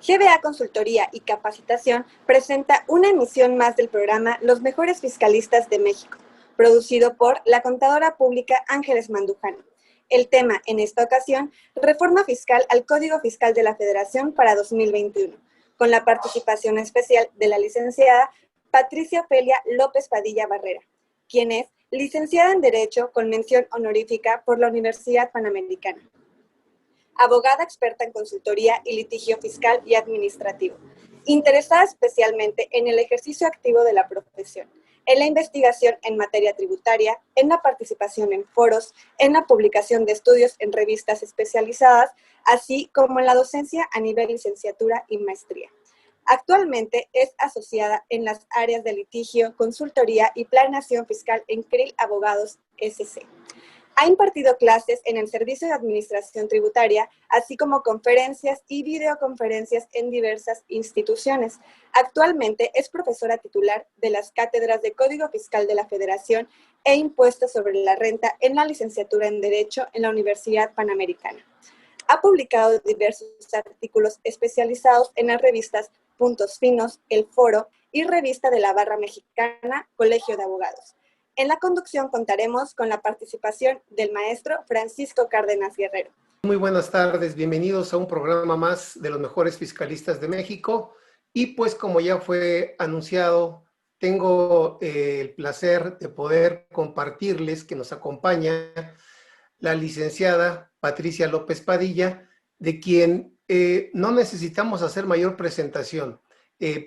GBA Consultoría y Capacitación presenta una emisión más del programa Los Mejores Fiscalistas de México, producido por la contadora pública Ángeles Mandujano. El tema, en esta ocasión, reforma fiscal al Código Fiscal de la Federación para 2021, con la participación especial de la licenciada Patricia Ofelia López Padilla Barrera, quien es licenciada en Derecho con mención honorífica por la Universidad Panamericana. Abogada experta en consultoría y litigio fiscal y administrativo, interesada especialmente en el ejercicio activo de la profesión, en la investigación en materia tributaria, en la participación en foros, en la publicación de estudios en revistas especializadas, así como en la docencia a nivel licenciatura y maestría. Actualmente es asociada en las áreas de litigio, consultoría y planeación fiscal en Krill Abogados SC. Ha impartido clases en el Servicio de Administración Tributaria, así como conferencias y videoconferencias en diversas instituciones. Actualmente es profesora titular de las cátedras de Código Fiscal de la Federación e Impuestos sobre la Renta en la licenciatura en Derecho en la Universidad Panamericana. Ha publicado diversos artículos especializados en las revistas Puntos Finos, El Foro y Revista de la Barra Mexicana, Colegio de Abogados. En la conducción contaremos con la participación del maestro Francisco Cárdenas Guerrero. Muy buenas tardes, bienvenidos a un programa más de los mejores fiscalistas de México. Y pues como ya fue anunciado, tengo el placer de poder compartirles que nos acompaña la licenciada Patricia López Padilla, de quien no necesitamos hacer mayor presentación.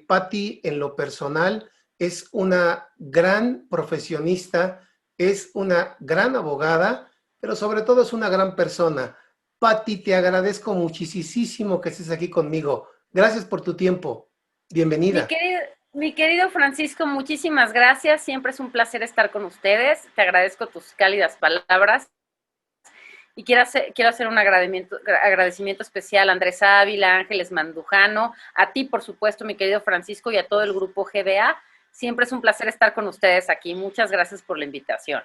Pati, en lo personal, es una gran profesionista, es una gran abogada, pero sobre todo es una gran persona. Pati, te agradezco muchísimo que estés aquí conmigo. Gracias por tu tiempo. Bienvenida. Mi querido Francisco, muchísimas gracias. Siempre es un placer estar con ustedes. Te agradezco tus cálidas palabras. Y quiero hacer un agradecimiento especial a Andrés Ávila, Ángeles Mandujano, a ti, por supuesto, mi querido Francisco, y a todo el grupo GBA. Siempre es un placer estar con ustedes aquí. Muchas gracias por la invitación.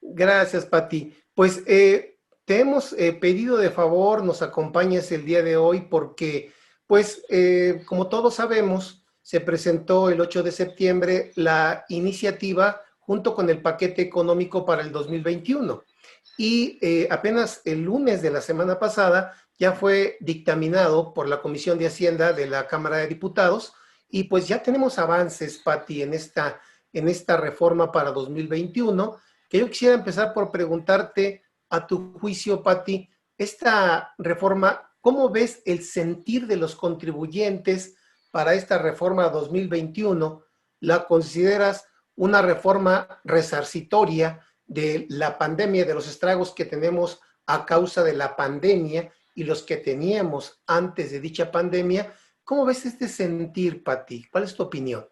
Gracias, Pati. Pues te hemos pedido de favor nos acompañes el día de hoy porque, pues, como todos sabemos, se presentó el 8 de septiembre la iniciativa junto con el paquete económico para el 2021. Y apenas el lunes de la semana pasada ya fue dictaminado por la Comisión de Hacienda de la Cámara de Diputados y pues ya tenemos avances, Pati, en esta reforma para 2021, que yo quisiera empezar por preguntarte, a tu juicio, Pati, esta reforma, ¿cómo ves el sentir de los contribuyentes para esta reforma 2021? ¿La consideras una reforma resarcitoria de la pandemia, de los estragos que tenemos a causa de la pandemia y los que teníamos antes de dicha pandemia? ¿Cómo ves este sentir, Pati? ¿Cuál es tu opinión?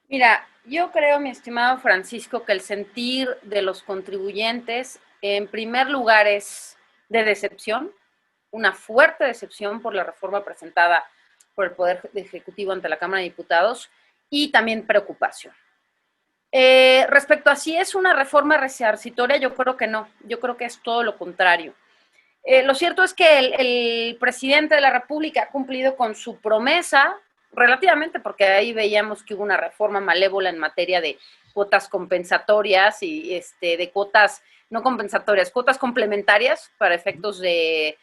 Mira, yo creo, mi estimado Francisco, que el sentir de los contribuyentes, en primer lugar, es de decepción, una fuerte decepción por la reforma presentada por el Poder Ejecutivo ante la Cámara de Diputados y también preocupación. Respecto a si es una reforma resarcitoria, yo creo que no, yo creo que es todo lo contrario. Lo cierto es que el presidente de la República ha cumplido con su promesa, relativamente, porque ahí veíamos que hubo una reforma malévola en materia de cuotas compensatorias y de cuotas no compensatorias, cuotas complementarias para efectos de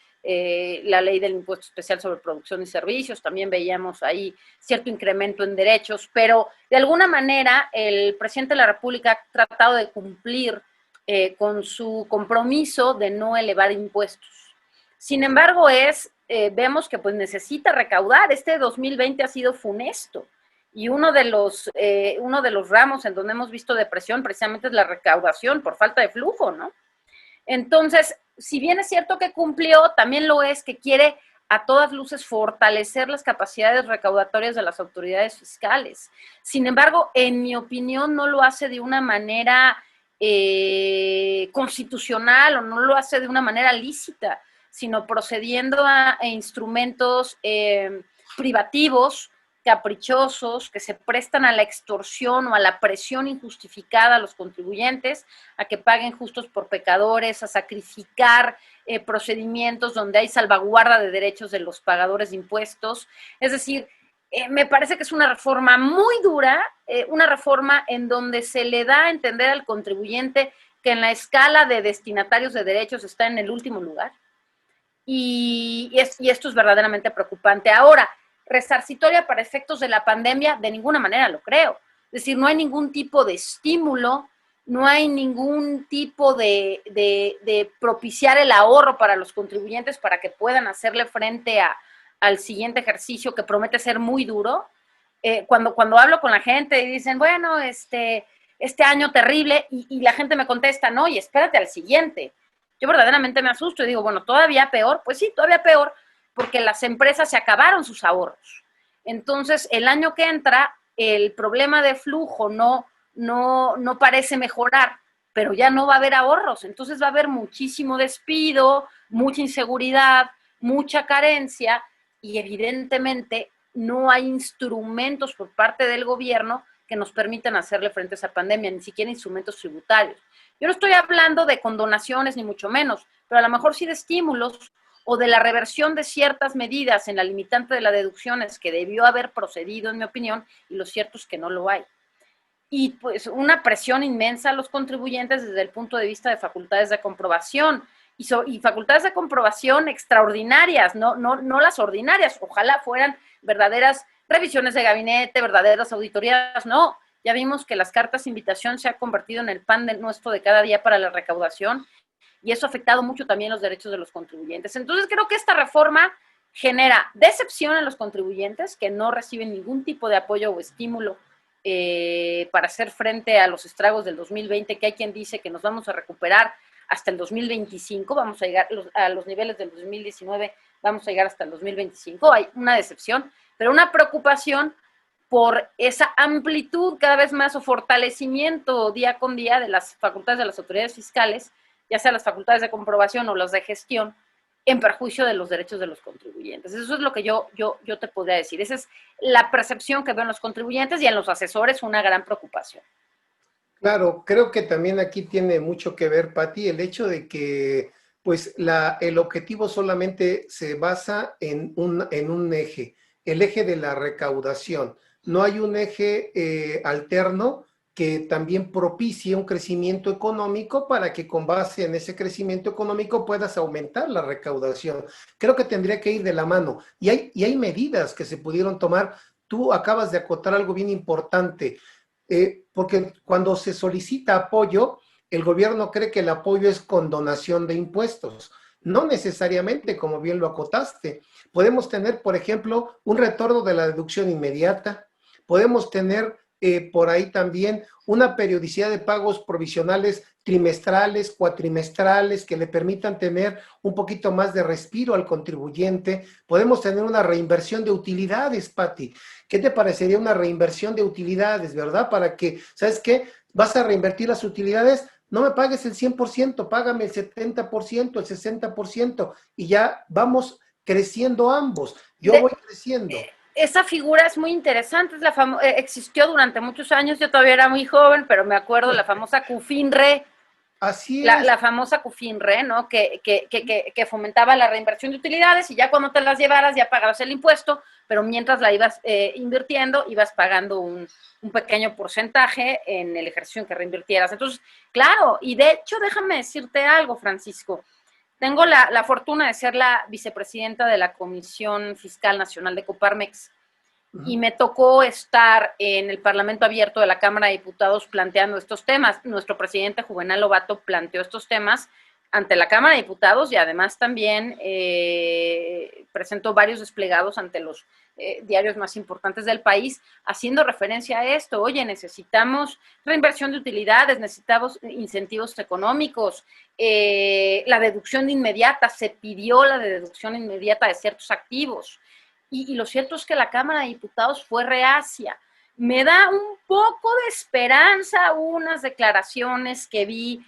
la ley del impuesto especial sobre producción y servicios. También veíamos ahí cierto incremento en derechos, pero de alguna manera el presidente de la República ha tratado de cumplir con su compromiso de no elevar impuestos. Sin embargo, vemos que pues necesita recaudar. Este 2020 ha sido funesto y uno de los ramos en donde hemos visto depresión precisamente es la recaudación por falta de flujo, ¿no? Entonces, si bien es cierto que cumplió, también lo es que quiere a todas luces fortalecer las capacidades recaudatorias de las autoridades fiscales. Sin embargo, en mi opinión, no lo hace de una manera constitucional o no lo hace de una manera lícita, sino procediendo a instrumentos privativos, caprichosos, que se prestan a la extorsión o a la presión injustificada a los contribuyentes, a que paguen justos por pecadores, a sacrificar procedimientos donde hay salvaguarda de derechos de los pagadores de impuestos. Es decir, me parece que es una reforma muy dura, una reforma en donde se le da a entender al contribuyente que en la escala de destinatarios de derechos está en el último lugar. Y esto es verdaderamente preocupante. Ahora, resarcitoria para efectos de la pandemia, de ninguna manera lo creo. Es decir, no hay ningún tipo de estímulo, no hay ningún tipo de propiciar el ahorro para los contribuyentes para que puedan hacerle frente al siguiente ejercicio que promete ser muy duro. Cuando hablo con la gente y dicen, bueno, este año terrible, y la gente me contesta, no, y espérate al siguiente. Yo verdaderamente me asusto y digo, bueno, ¿todavía peor? Pues sí, todavía peor, porque las empresas se acabaron sus ahorros. Entonces, el año que entra, el problema de flujo no parece mejorar, pero ya no va a haber ahorros. Entonces va a haber muchísimo despido, mucha inseguridad, mucha carencia, y evidentemente no hay instrumentos por parte del gobierno que nos permitan hacerle frente a esa pandemia, ni siquiera instrumentos tributarios. Yo no estoy hablando de condonaciones, ni mucho menos, pero a lo mejor sí de estímulos o de la reversión de ciertas medidas en la limitante de las deducciones que debió haber procedido, en mi opinión, y lo cierto es que no lo hay. Y pues una presión inmensa a los contribuyentes desde el punto de vista de facultades de comprobación, y facultades de comprobación extraordinarias, no las ordinarias. Ojalá fueran verdaderas revisiones de gabinete, verdaderas auditorías. No, ya vimos que las cartas de invitación se han convertido en el pan nuestro de cada día para la recaudación, y eso ha afectado mucho también los derechos de los contribuyentes. Entonces creo que esta reforma genera decepción en los contribuyentes que no reciben ningún tipo de apoyo o estímulo para hacer frente a los estragos del 2020, que hay quien dice que nos vamos a recuperar hasta el 2025, vamos a llegar a los niveles del 2019, vamos a llegar hasta el 2025. Hay una decepción, pero una preocupación por esa amplitud cada vez más o fortalecimiento día con día de las facultades de las autoridades fiscales, ya sea las facultades de comprobación o las de gestión, en perjuicio de los derechos de los contribuyentes. Eso es lo que yo te podría decir. Esa es la percepción que veo en los contribuyentes, y en los asesores una gran preocupación. Claro, creo que también aquí tiene mucho que ver, Pati, el hecho de que pues el objetivo solamente se basa en un eje, el eje de la recaudación. No hay un eje alterno que también propicie un crecimiento económico para que con base en ese crecimiento económico puedas aumentar la recaudación. Creo que tendría que ir de la mano. Y hay medidas que se pudieron tomar. Tú acabas de acotar algo bien importante. Porque cuando se solicita apoyo, el gobierno cree que el apoyo es condonación de impuestos. No necesariamente, como bien lo acotaste. Podemos tener, por ejemplo, un retorno de la deducción inmediata. Podemos tener por ahí también una periodicidad de pagos provisionales trimestrales, cuatrimestrales, que le permitan tener un poquito más de respiro al contribuyente. Podemos tener una reinversión de utilidades, Pati. ¿Qué te parecería una reinversión de utilidades, verdad? Para que, ¿sabes qué? Vas a reinvertir las utilidades, no me pagues el 100%, págame el 70%, el 60%, y ya vamos creciendo ambos. Yo voy creciendo. Esa figura es muy interesante, existió durante muchos años, yo todavía era muy joven, pero me acuerdo de la famosa CUFINRE. Así es. La famosa CUFINRE, ¿no? Que fomentaba la reinversión de utilidades, y ya cuando te las llevaras ya pagabas el impuesto, pero mientras la ibas invirtiendo, ibas pagando un pequeño porcentaje en el ejercicio en que reinvirtieras. Entonces, claro, y de hecho, déjame decirte algo, Francisco. Tengo la fortuna de ser la vicepresidenta de la Comisión Fiscal Nacional de Coparmex, y me tocó estar en el Parlamento Abierto de la Cámara de Diputados planteando estos temas. Nuestro presidente Juvenal Lobato planteó estos temas ante la Cámara de Diputados, y además también presentó varios desplegados ante los diarios más importantes del país, haciendo referencia a esto. Oye, necesitamos reinversión de utilidades, necesitamos incentivos económicos, la deducción inmediata, se pidió la deducción inmediata de ciertos activos. Y lo cierto es que la Cámara de Diputados fue reacia. Me da un poco de esperanza unas declaraciones que vi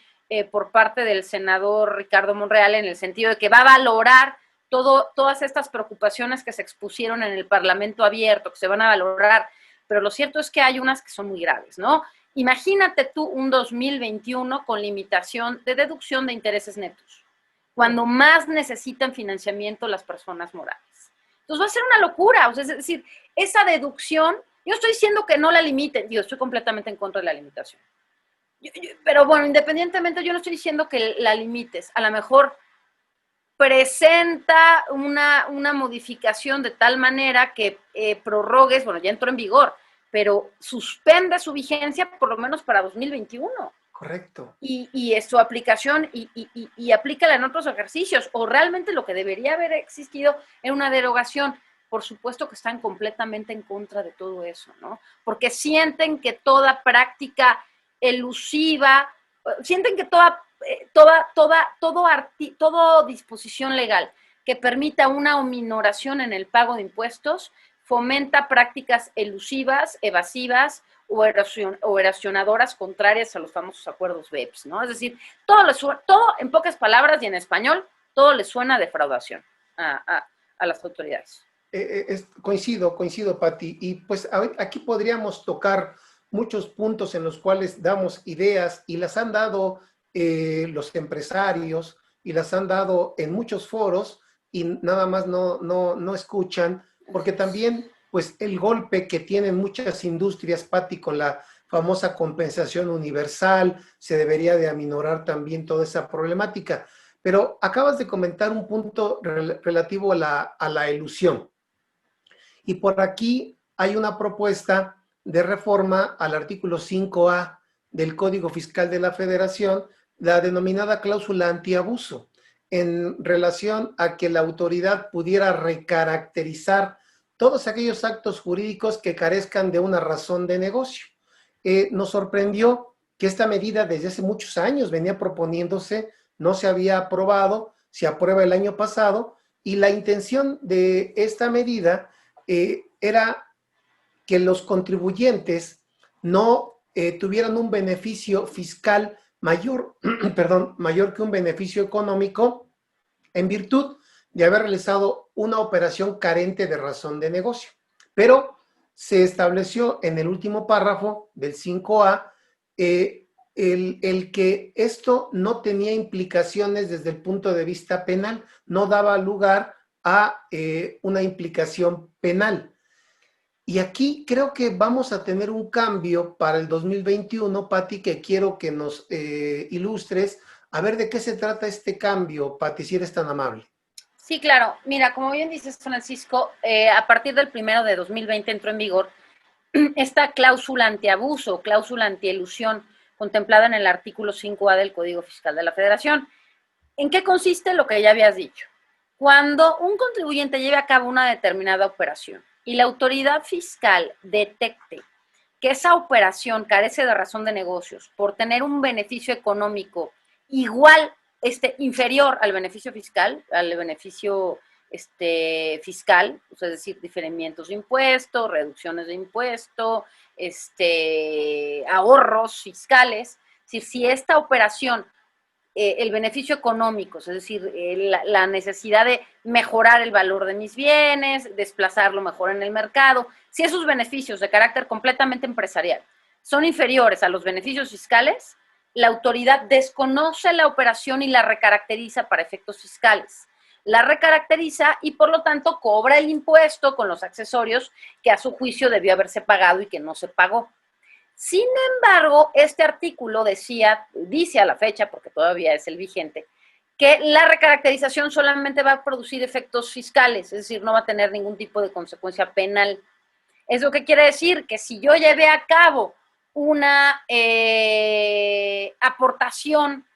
por parte del senador Ricardo Monreal, en el sentido de que va a valorar todas estas preocupaciones que se expusieron en el Parlamento Abierto, que se van a valorar, pero lo cierto es que hay unas que son muy graves, ¿no? Imagínate tú un 2021 con limitación de deducción de intereses netos. cuando más necesitan financiamiento las personas morales. Entonces va a ser una locura, o sea, es decir, esa deducción, yo estoy diciendo que no la limiten, yo estoy completamente en contra de la limitación. Pero bueno, independientemente, yo no estoy diciendo que la limites, a lo mejor presenta una modificación de tal manera que prorrogues, bueno, ya entró en vigor, pero suspende su vigencia por lo menos para 2021. Correcto. Y es su aplicación y aplícala en otros ejercicios, o realmente lo que debería haber existido en una derogación. Por supuesto que están completamente en contra de todo eso, ¿no? Porque sienten que toda práctica elusiva, sienten que toda disposición legal que permita una ominoración en el pago de impuestos fomenta prácticas elusivas, evasivas o erosionadoras contrarias a los famosos acuerdos BEPS, ¿no? Es decir, todo en pocas palabras y en español, todo le suena a defraudación a las autoridades. Coincido, Pati. Y pues aquí podríamos tocar muchos puntos en los cuales damos ideas y las han dado los empresarios y las han dado en muchos foros y nada más no escuchan, porque también pues el golpe que tienen muchas industrias, Pati, con la famosa compensación universal, se debería de aminorar también toda esa problemática. Pero acabas de comentar un punto relativo a la elusión. Y por aquí hay una propuesta de reforma al artículo 5A del Código Fiscal de la Federación, la denominada cláusula antiabuso, en relación a que la autoridad pudiera recaracterizar todos aquellos actos jurídicos que carezcan de una razón de negocio. Nos sorprendió que esta medida desde hace muchos años venía proponiéndose, no se había aprobado, se aprueba el año pasado, y la intención de esta medida era que los contribuyentes no tuvieran un beneficio fiscal mayor, mayor que un beneficio económico en virtud de haber realizado una operación carente de razón de negocio. Pero se estableció en el último párrafo del 5A el que esto no tenía implicaciones desde el punto de vista penal, no daba lugar a una implicación penal. Y aquí creo que vamos a tener un cambio para el 2021, Pati, que quiero que nos ilustres. A ver de qué se trata este cambio, Pati, si eres tan amable. Sí, claro. Mira, como bien dices, Francisco, a partir del 1 de 2020 entró en vigor esta cláusula antiabuso, cláusula antielusión, contemplada en el artículo 5A del Código Fiscal de la Federación. ¿En qué consiste lo que ya habías dicho? Cuando un contribuyente lleve a cabo una determinada operación y la autoridad fiscal detecte que esa operación carece de razón de negocios por tener un beneficio económico igual, inferior al beneficio fiscal, fiscal, o sea, es decir, diferimientos de impuestos, reducciones de impuesto, ahorros fiscales, es decir, si esta operación el beneficio económico, es decir, la necesidad de mejorar el valor de mis bienes, desplazarlo mejor en el mercado, si esos beneficios de carácter completamente empresarial son inferiores a los beneficios fiscales, la autoridad desconoce la operación y la recaracteriza para efectos fiscales. La recaracteriza y por lo tanto cobra el impuesto con los accesorios que a su juicio debió haberse pagado y que no se pagó. Sin embargo, este artículo dice a la fecha, porque todavía es el vigente, que la recaracterización solamente va a producir efectos fiscales, es decir, no va a tener ningún tipo de consecuencia penal. ¿Eso qué quiere decir? Que si yo llevé a cabo una aportación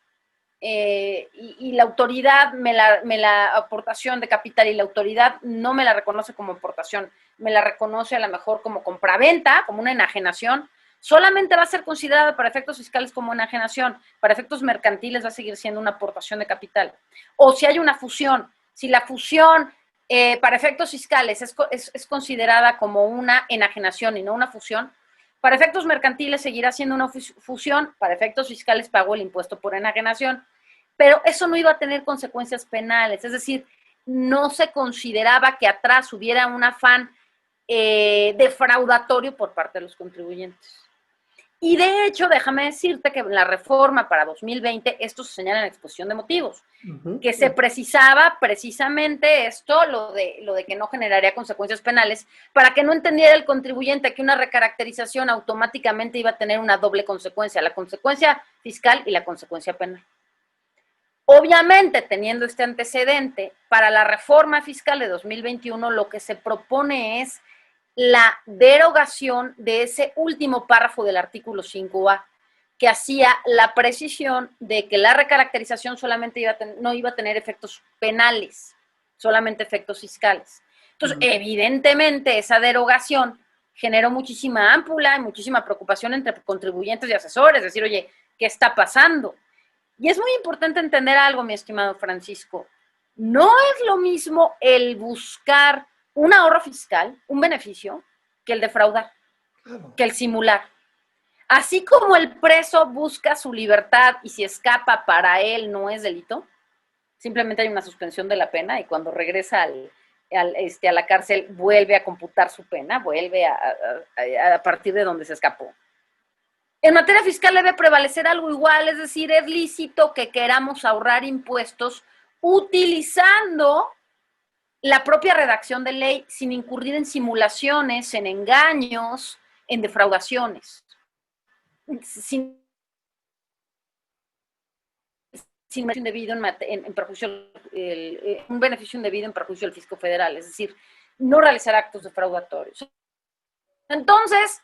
y la autoridad la aportación de capital y la autoridad no me la reconoce como aportación, me la reconoce a lo mejor como compraventa, como una enajenación, solamente va a ser considerada para efectos fiscales como enajenación, para efectos mercantiles va a seguir siendo una aportación de capital. O si hay una fusión, si la fusión para efectos fiscales es considerada como una enajenación y no una fusión, para efectos mercantiles seguirá siendo una fusión, para efectos fiscales pago el impuesto por enajenación, pero eso no iba a tener consecuencias penales, es decir, no se consideraba que atrás hubiera un afán defraudatorio por parte de los contribuyentes. Y de hecho, déjame decirte que en la reforma para 2020, esto se señala en la exposición de motivos, que se precisaba precisamente esto, lo de que no generaría consecuencias penales, para que no entendiera el contribuyente que una recaracterización automáticamente iba a tener una doble consecuencia, la consecuencia fiscal y la consecuencia penal. Obviamente, teniendo este antecedente, para la reforma fiscal de 2021, lo que se propone es la derogación de ese último párrafo del artículo 5A, que hacía la precisión de que la recaracterización solamente no iba a tener efectos penales, solamente efectos fiscales. Entonces, evidentemente, esa derogación generó muchísima ámpula y muchísima preocupación entre contribuyentes y asesores, es decir, oye, ¿qué está pasando? Y es muy importante entender algo, mi estimado Francisco. No es lo mismo el buscar un ahorro fiscal, un beneficio, que el defraudar, que el simular. Así como el preso busca su libertad y si escapa para él no es delito, simplemente hay una suspensión de la pena y cuando regresa a la cárcel vuelve a computar su pena, vuelve a partir de donde se escapó. En materia fiscal debe prevalecer algo igual, es decir, es lícito que queramos ahorrar impuestos utilizando la propia redacción de ley sin incurrir en simulaciones, en engaños, en defraudaciones, sin indebido en perjuicio, un beneficio indebido en perjuicio del fisco federal, es decir, no realizar actos defraudatorios. Entonces,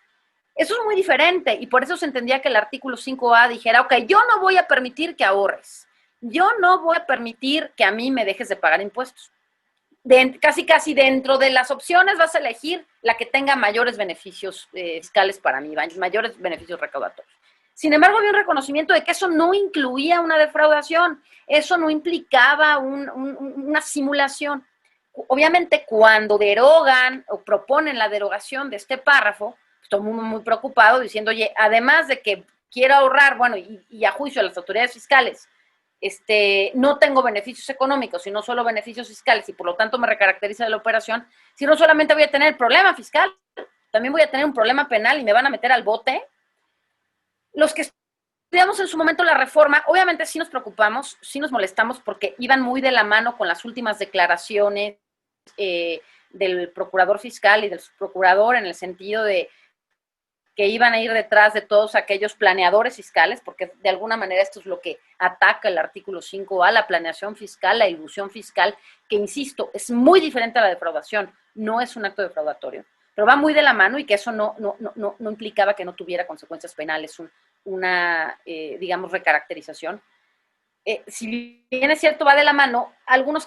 eso es muy diferente y por eso se entendía que el artículo 5A dijera, ok, yo no voy a permitir que ahorres, yo no voy a permitir que a mí me dejes de pagar impuestos. Casi dentro de las opciones vas a elegir la que tenga mayores beneficios fiscales para mí, mayores beneficios recaudatorios. Sin embargo, había un reconocimiento de que eso no incluía una defraudación, eso no implicaba una simulación. Obviamente, cuando derogan o proponen la derogación de este párrafo, estoy muy preocupado diciendo, oye, además de que quiero ahorrar, bueno, y a juicio de las autoridades fiscales, no tengo beneficios económicos, sino solo beneficios fiscales y por lo tanto me recaracteriza de la operación, si no solamente voy a tener problema fiscal, también voy a tener un problema penal y me van a meter al bote. Los que estudiamos en su momento la reforma, obviamente sí nos preocupamos, sí nos molestamos porque iban muy de la mano con las últimas declaraciones del procurador fiscal y del subprocurador en el sentido de que iban a ir detrás de todos aquellos planeadores fiscales, porque de alguna manera esto es lo que ataca el artículo 5A, la planeación fiscal, la ilusión fiscal, que insisto, es muy diferente a la defraudación, no es un acto defraudatorio, pero va muy de la mano y que eso no implicaba que no tuviera consecuencias penales, digamos, recaracterización. Si bien es cierto, va de la mano, algunos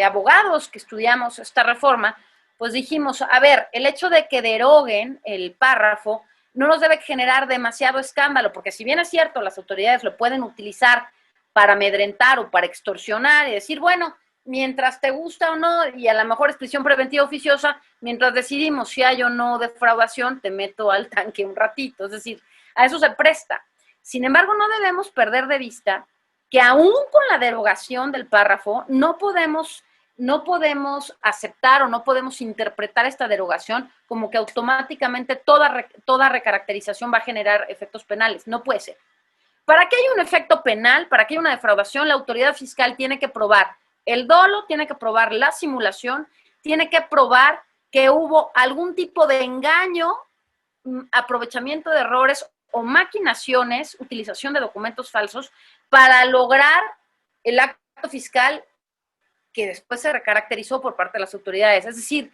abogados que estudiamos esta reforma, pues dijimos, a ver, el hecho de que deroguen el párrafo no nos debe generar demasiado escándalo, porque si bien es cierto, las autoridades lo pueden utilizar para amedrentar o para extorsionar y decir, bueno, mientras te gusta o no, y a lo mejor es prisión preventiva oficiosa, mientras decidimos si hay o no defraudación, te meto al tanque un ratito, es decir, a eso se presta. Sin embargo, no debemos perder de vista que aún con la derogación del párrafo no podemos aceptar o no podemos interpretar esta derogación como que automáticamente toda recaracterización va a generar efectos penales. No puede ser. Para que haya un efecto penal, para que haya una defraudación, la autoridad fiscal tiene que probar el dolo, tiene que probar la simulación, tiene que probar que hubo algún tipo de engaño, aprovechamiento de errores o maquinaciones, utilización de documentos falsos para lograr el acto fiscal que después se recaracterizó por parte de las autoridades. Es decir,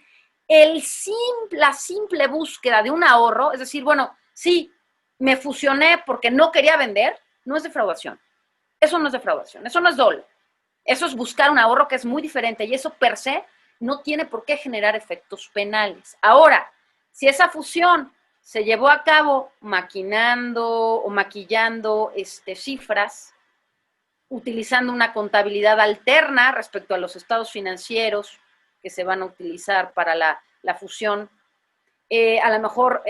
la simple búsqueda de un ahorro, es decir, bueno, sí, me fusioné porque no quería vender, no es defraudación. Eso no es defraudación, eso no es dolo. Eso es buscar un ahorro que es muy diferente y eso per se no tiene por qué generar efectos penales. Ahora, si esa fusión se llevó a cabo maquinando o maquillando cifras, utilizando una contabilidad alterna respecto a los estados financieros que se van a utilizar para la fusión, a lo mejor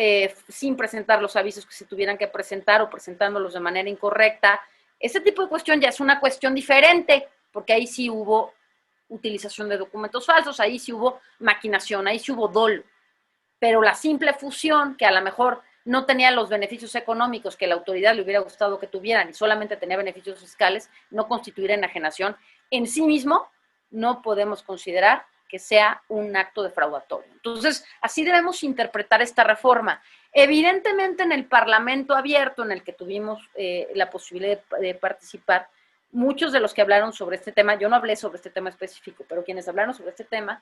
sin presentar los avisos que se tuvieran que presentar o presentándolos de manera incorrecta. Ese tipo de cuestión ya es una cuestión diferente, porque ahí sí hubo utilización de documentos falsos, ahí sí hubo maquinación, ahí sí hubo dolo. Pero la simple fusión, que a lo mejor no tenía los beneficios económicos que la autoridad le hubiera gustado que tuvieran y solamente tenía beneficios fiscales, no constituir enajenación, en sí mismo no podemos considerar que sea un acto defraudatorio. Entonces, así debemos interpretar esta reforma. Evidentemente, en el Parlamento abierto, en el que tuvimos la posibilidad de participar, muchos de los que hablaron sobre este tema, yo no hablé sobre este tema específico, pero quienes hablaron sobre este tema,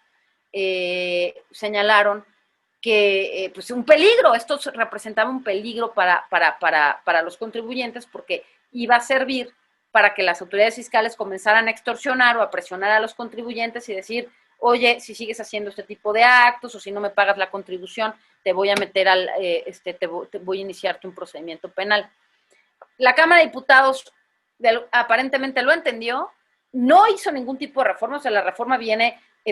señalaron que pues un peligro, esto representaba un peligro para los contribuyentes porque iba a servir para que las autoridades fiscales comenzaran a extorsionar o a presionar a los contribuyentes y decir, oye, si sigues haciendo este tipo de actos o si no me pagas la contribución, te voy a meter te voy a iniciarte un procedimiento penal. La Cámara de Diputados aparentemente lo entendió, no hizo ningún tipo de reforma, o sea, la reforma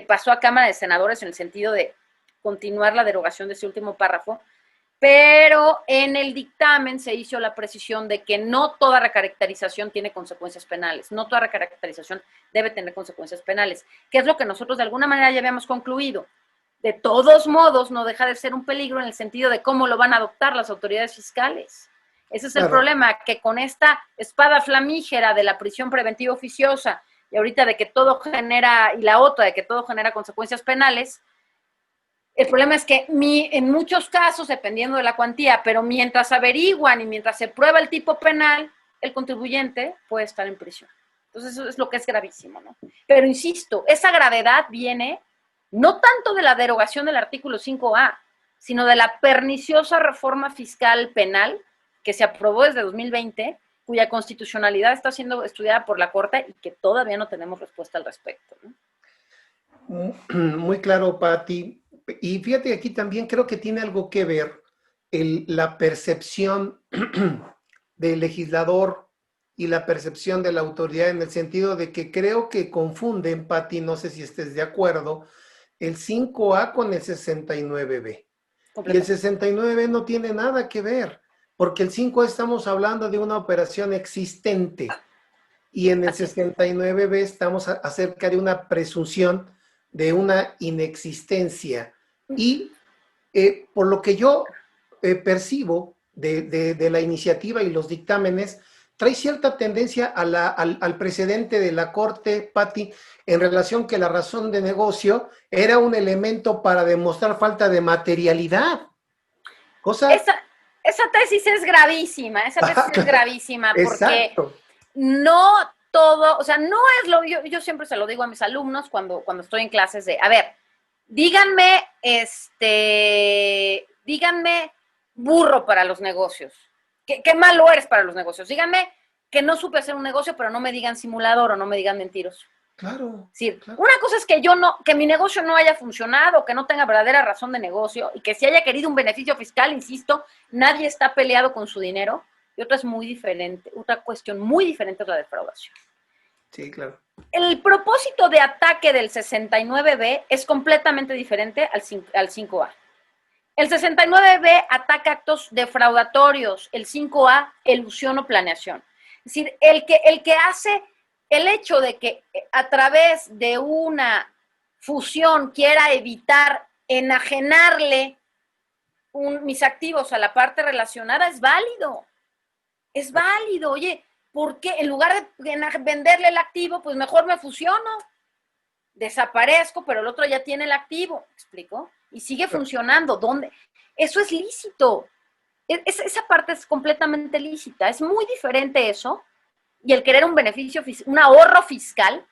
pasó a Cámara de Senadores en el sentido de continuar la derogación de ese último párrafo, pero en el dictamen se hizo la precisión de que no toda recaracterización tiene consecuencias penales, no toda recaracterización debe tener consecuencias penales, que es lo que nosotros de alguna manera ya habíamos concluido. De todos modos, no deja de ser un peligro en el sentido de cómo lo van a adoptar las autoridades fiscales. Ese es el problema, que con esta espada flamígera de la prisión preventiva oficiosa y ahorita de que todo genera, y la otra de que todo genera consecuencias penales, el problema es que en muchos casos, dependiendo de la cuantía, pero mientras averiguan y mientras se prueba el tipo penal, el contribuyente puede estar en prisión. Entonces eso es lo que es gravísimo, ¿no? Pero insisto, esa gravedad viene no tanto de la derogación del artículo 5A, sino de la perniciosa reforma fiscal penal que se aprobó desde 2020, cuya constitucionalidad está siendo estudiada por la Corte y que todavía no tenemos respuesta al respecto, ¿no? Muy claro, Pati. Y fíjate que aquí también creo que tiene algo que ver la percepción del legislador y la percepción de la autoridad, en el sentido de que creo que confunden, Pati, no sé si estés de acuerdo, el 5A con el 69B. Y el 69B no tiene nada que ver, porque el 5A estamos hablando de una operación existente y en el 69B estamos acerca de una presunción de una inexistencia. Y por lo que yo percibo de la iniciativa y los dictámenes, trae cierta tendencia al precedente de la Corte, Pati, en relación que la razón de negocio era un elemento para demostrar falta de materialidad. Esa tesis es gravísima, es gravísima porque exacto. No todo, o sea, no es yo siempre se lo digo a mis alumnos cuando estoy en clases de, a ver, díganme burro para los negocios, qué malo eres para los negocios, díganme que no supe hacer un negocio, pero no me digan simulador o no me digan mentiroso. Claro. Es decir, una cosa es que mi negocio no haya funcionado, que no tenga verdadera razón de negocio y que si haya querido un beneficio fiscal, insisto, nadie está peleado con su dinero. Y otra es muy diferente, otra cuestión muy diferente es la defraudación. Sí, claro. El propósito de ataque del 69B es completamente diferente al 5A. El 69B ataca actos defraudatorios, el 5A elusión o planeación. Es decir, el que hace el hecho de que a través de una fusión quiera evitar enajenarle mis activos a la parte relacionada es válido. Es válido, oye, ¿por qué? En lugar de venderle el activo, pues mejor me fusiono, desaparezco, pero el otro ya tiene el activo, ¿me explico? Y sigue funcionando, ¿dónde? Eso es lícito, esa parte es completamente lícita, es muy diferente eso, y el querer un beneficio, un ahorro fiscal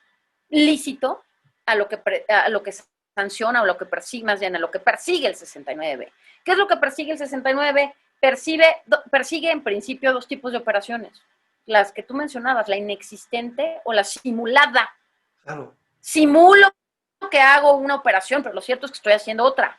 lícito a lo que sanciona o lo que persigue, más bien a lo que persigue el 69B. ¿Qué es lo que persigue el 69B? Persigue en principio dos tipos de operaciones. Las que tú mencionabas, la inexistente o la simulada. Claro. Simulo que hago una operación, pero lo cierto es que estoy haciendo otra.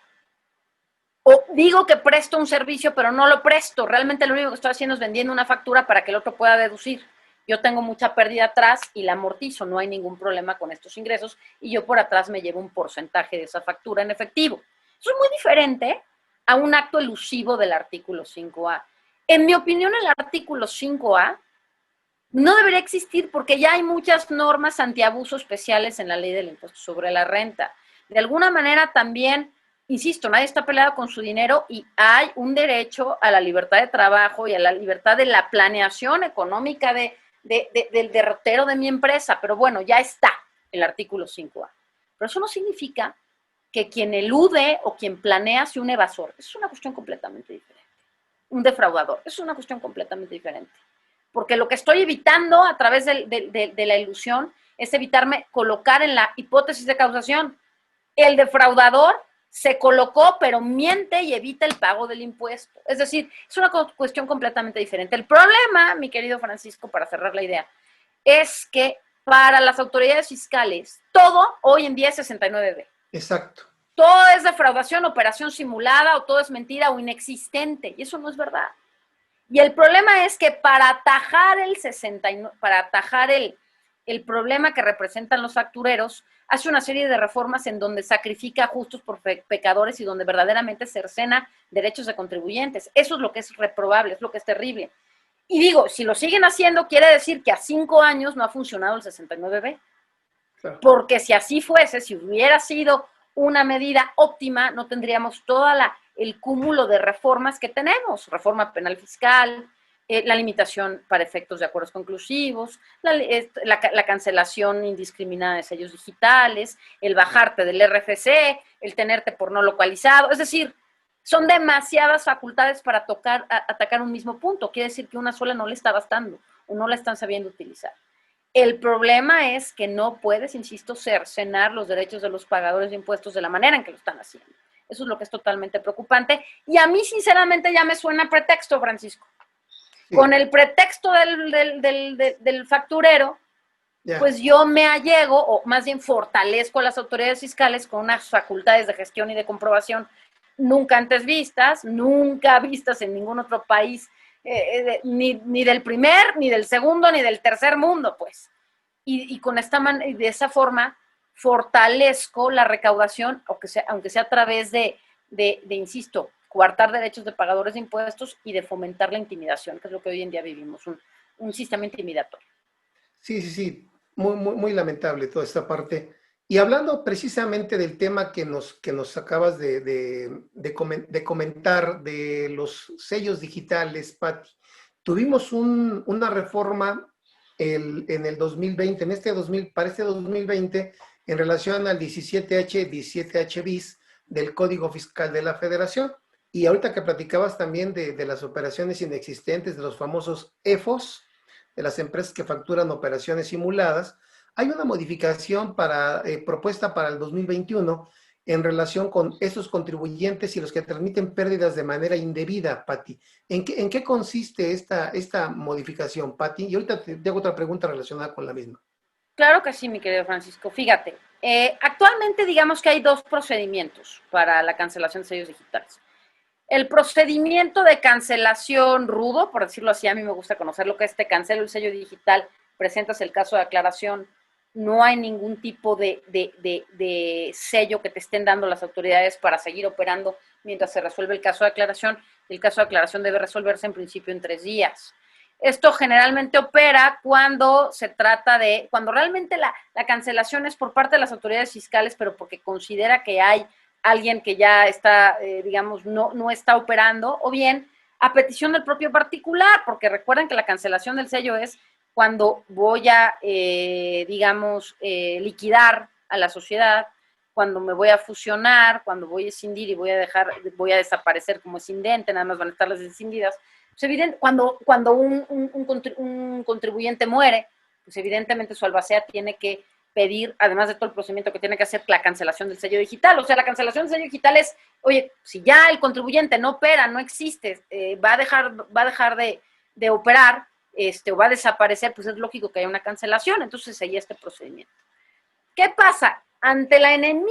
O digo que presto un servicio, pero no lo presto. Realmente lo único que estoy haciendo es vendiendo una factura para que el otro pueda deducir. Yo tengo mucha pérdida atrás y la amortizo, no hay ningún problema con estos ingresos y yo por atrás me llevo un porcentaje de esa factura en efectivo. Eso es muy diferente a un acto elusivo del artículo 5A. En mi opinión, el artículo 5A no debería existir porque ya hay muchas normas antiabuso especiales en la ley del impuesto sobre la renta. De alguna manera también insisto, nadie está peleado con su dinero y hay un derecho a la libertad de trabajo y a la libertad de la planeación económica del derrotero de mi empresa, pero bueno, ya está el artículo 5A. Pero eso no significa que quien elude o quien planea sea un evasor. Eso es una cuestión completamente diferente. Un defraudador, eso es una cuestión completamente diferente. Porque lo que estoy evitando a través de la ilusión es evitarme colocar en la hipótesis de causación. El defraudador se colocó, pero miente y evita el pago del impuesto. Es decir, es una cuestión completamente diferente. El problema, mi querido Francisco, para cerrar la idea, es que para las autoridades fiscales, todo hoy en día es 69B. Exacto. Todo es defraudación, operación simulada, o todo es mentira o inexistente, y eso no es verdad. Y el problema es que para atajar el problema que representan los factureros, hace una serie de reformas en donde sacrifica justos por pecadores y donde verdaderamente cercena derechos de contribuyentes. Eso es lo que es reprobable, es lo que es terrible. Y digo, si lo siguen haciendo, quiere decir que a 5 años no ha funcionado el 69B. Claro. Porque si así fuese, si hubiera sido una medida óptima, no tendríamos el cúmulo de reformas que tenemos. Reforma penal fiscal, la limitación para efectos de acuerdos conclusivos, la cancelación indiscriminada de sellos digitales, el bajarte del RFC, el tenerte por no localizado. Es decir, son demasiadas facultades para atacar un mismo punto. Quiere decir que una sola no le está bastando o no la están sabiendo utilizar. El problema es que no puedes, insisto, cercenar los derechos de los pagadores de impuestos de la manera en que lo están haciendo. Eso es lo que es totalmente preocupante. Y a mí, sinceramente, ya me suena pretexto, Francisco. Sí. Con el pretexto del facturero, yeah, pues yo me allego, o más bien fortalezco a las autoridades fiscales con unas facultades de gestión y de comprobación nunca antes vistas, nunca vistas en ningún otro país, ni del primer, ni del segundo, ni del tercer mundo, pues. Y con de esa forma fortalezco la recaudación, aunque sea a través de, insisto, coartar derechos de pagadores de impuestos y de fomentar la intimidación, que es lo que hoy en día vivimos, un sistema intimidatorio. Sí. Muy lamentable toda esta parte. Y hablando precisamente del tema que nos acabas de comentar, de los sellos digitales, Pati, tuvimos una reforma en el 2020, para este 2020, en relación al 17H, 17H bis del Código Fiscal de la Federación. Y ahorita que platicabas también de las operaciones inexistentes, de los famosos EFOS, de las empresas que facturan operaciones simuladas, hay una modificación propuesta para el 2021 en relación con esos contribuyentes y los que transmiten pérdidas de manera indebida, Pati. ¿En qué consiste esta modificación, Pati? Y ahorita te hago otra pregunta relacionada con la misma. Claro que sí, mi querido Francisco. Fíjate, actualmente digamos que hay 2 procedimientos para la cancelación de sellos digitales. El procedimiento de cancelación rudo, por decirlo así, a mí me gusta conocer lo que es: te cancelo el sello digital, presentas el caso de aclaración, no hay ningún tipo de sello que te estén dando las autoridades para seguir operando mientras se resuelve el caso de aclaración. El caso de aclaración debe resolverse en principio en 3 días. Esto generalmente opera cuando se trata cuando realmente la cancelación es por parte de las autoridades fiscales, pero porque considera que hay alguien que ya está, digamos, no está operando, o bien a petición del propio particular, porque recuerden que la cancelación del sello es cuando voy a, liquidar a la sociedad, cuando me voy a fusionar, cuando voy a escindir y voy a desaparecer como escindente, nada más van a estar las escindidas. Pues evidente, cuando un contribuyente muere, pues evidentemente su albacea tiene que pedir, además de todo el procedimiento que tiene que hacer, la cancelación del sello digital. O sea, la cancelación del sello digital es, oye, si ya el contribuyente no opera, no existe, va a dejar de operar, o va a desaparecer, pues es lógico que haya una cancelación. Entonces seguía este procedimiento. ¿Qué pasa? Ante la N1000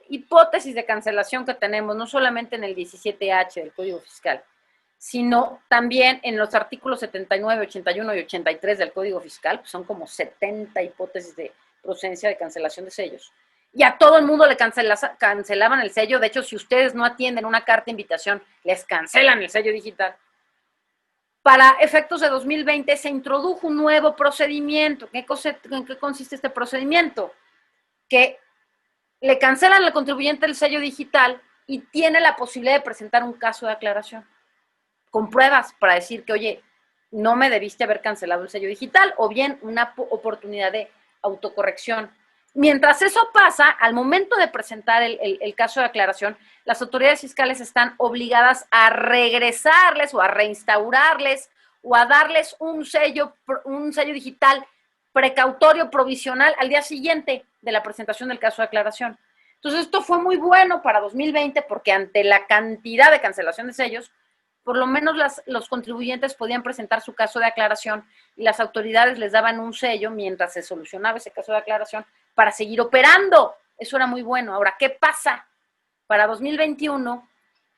hipótesis de cancelación que tenemos, no solamente en el 17H del Código Fiscal, sino también en los artículos 79, 81 y 83 del Código Fiscal, pues son como 70 hipótesis de procedencia de cancelación de sellos. Y a todo el mundo le cancelaban el sello. De hecho, si ustedes no atienden una carta de invitación, les cancelan el sello digital. Para efectos de 2020 se introdujo un nuevo procedimiento. ¿En qué consiste este procedimiento? Que le cancelan al contribuyente el sello digital, y tiene la posibilidad de presentar un caso de aclaración con pruebas para decir que, oye, no me debiste haber cancelado el sello digital, o bien una oportunidad de autocorrección. Mientras eso pasa, al momento de presentar el caso de aclaración, las autoridades fiscales están obligadas a regresarles o a reinstaurarles o a darles un sello digital precautorio provisional al día siguiente de la presentación del caso de aclaración. Entonces, esto fue muy bueno para 2020 porque ante la cantidad de cancelación de sellos, por lo menos los contribuyentes podían presentar su caso de aclaración y las autoridades les daban un sello mientras se solucionaba ese caso de aclaración para seguir operando. Eso era muy bueno. Ahora, ¿qué pasa? Para 2021,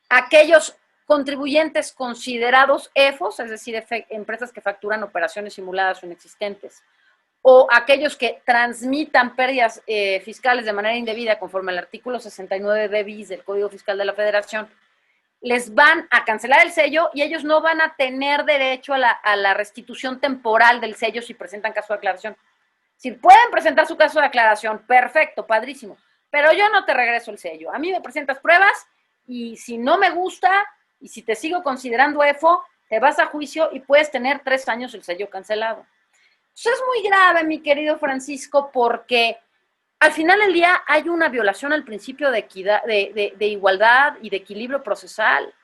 aquellos contribuyentes considerados EFOS, es decir, empresas que facturan operaciones simuladas o inexistentes, o aquellos que transmitan pérdidas fiscales de manera indebida conforme al artículo 69b bis del Código Fiscal de la Federación, les van a cancelar el sello y ellos no van a tener derecho a la restitución temporal del sello si presentan caso de aclaración. Si pueden presentar su caso de aclaración, perfecto, padrísimo, pero yo no te regreso el sello. A mí me presentas pruebas y si no me gusta y si te sigo considerando EFO, te vas a juicio y puedes tener 3 años el sello cancelado. Eso es muy grave, mi querido Francisco, porque al final del día hay una violación al principio de equidad, de igualdad y de equilibrio procesal.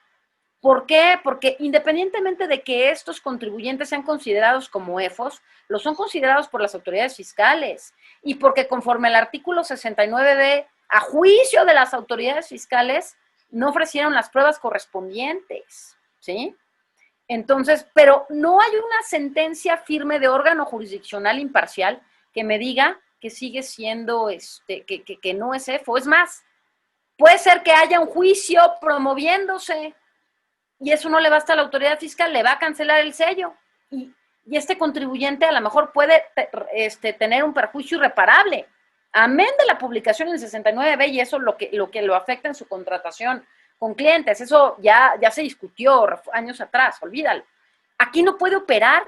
¿Por qué? Porque independientemente de que estos contribuyentes sean considerados como EFOS, lo son considerados por las autoridades fiscales y porque conforme al artículo 69b, a juicio de las autoridades fiscales, no ofrecieron las pruebas correspondientes, ¿sí? Entonces, pero no hay una sentencia firme de órgano jurisdiccional imparcial que me diga que sigue siendo, que no es EFO. Es más, puede ser que haya un juicio promoviéndose y eso no le basta a la autoridad fiscal, le va a cancelar el sello. Y este contribuyente a lo mejor puede tener un perjuicio irreparable, amén de la publicación en 69b y eso lo que lo afecta en su contratación con clientes. Eso ya se discutió años atrás, olvídalo. Aquí no puede operar.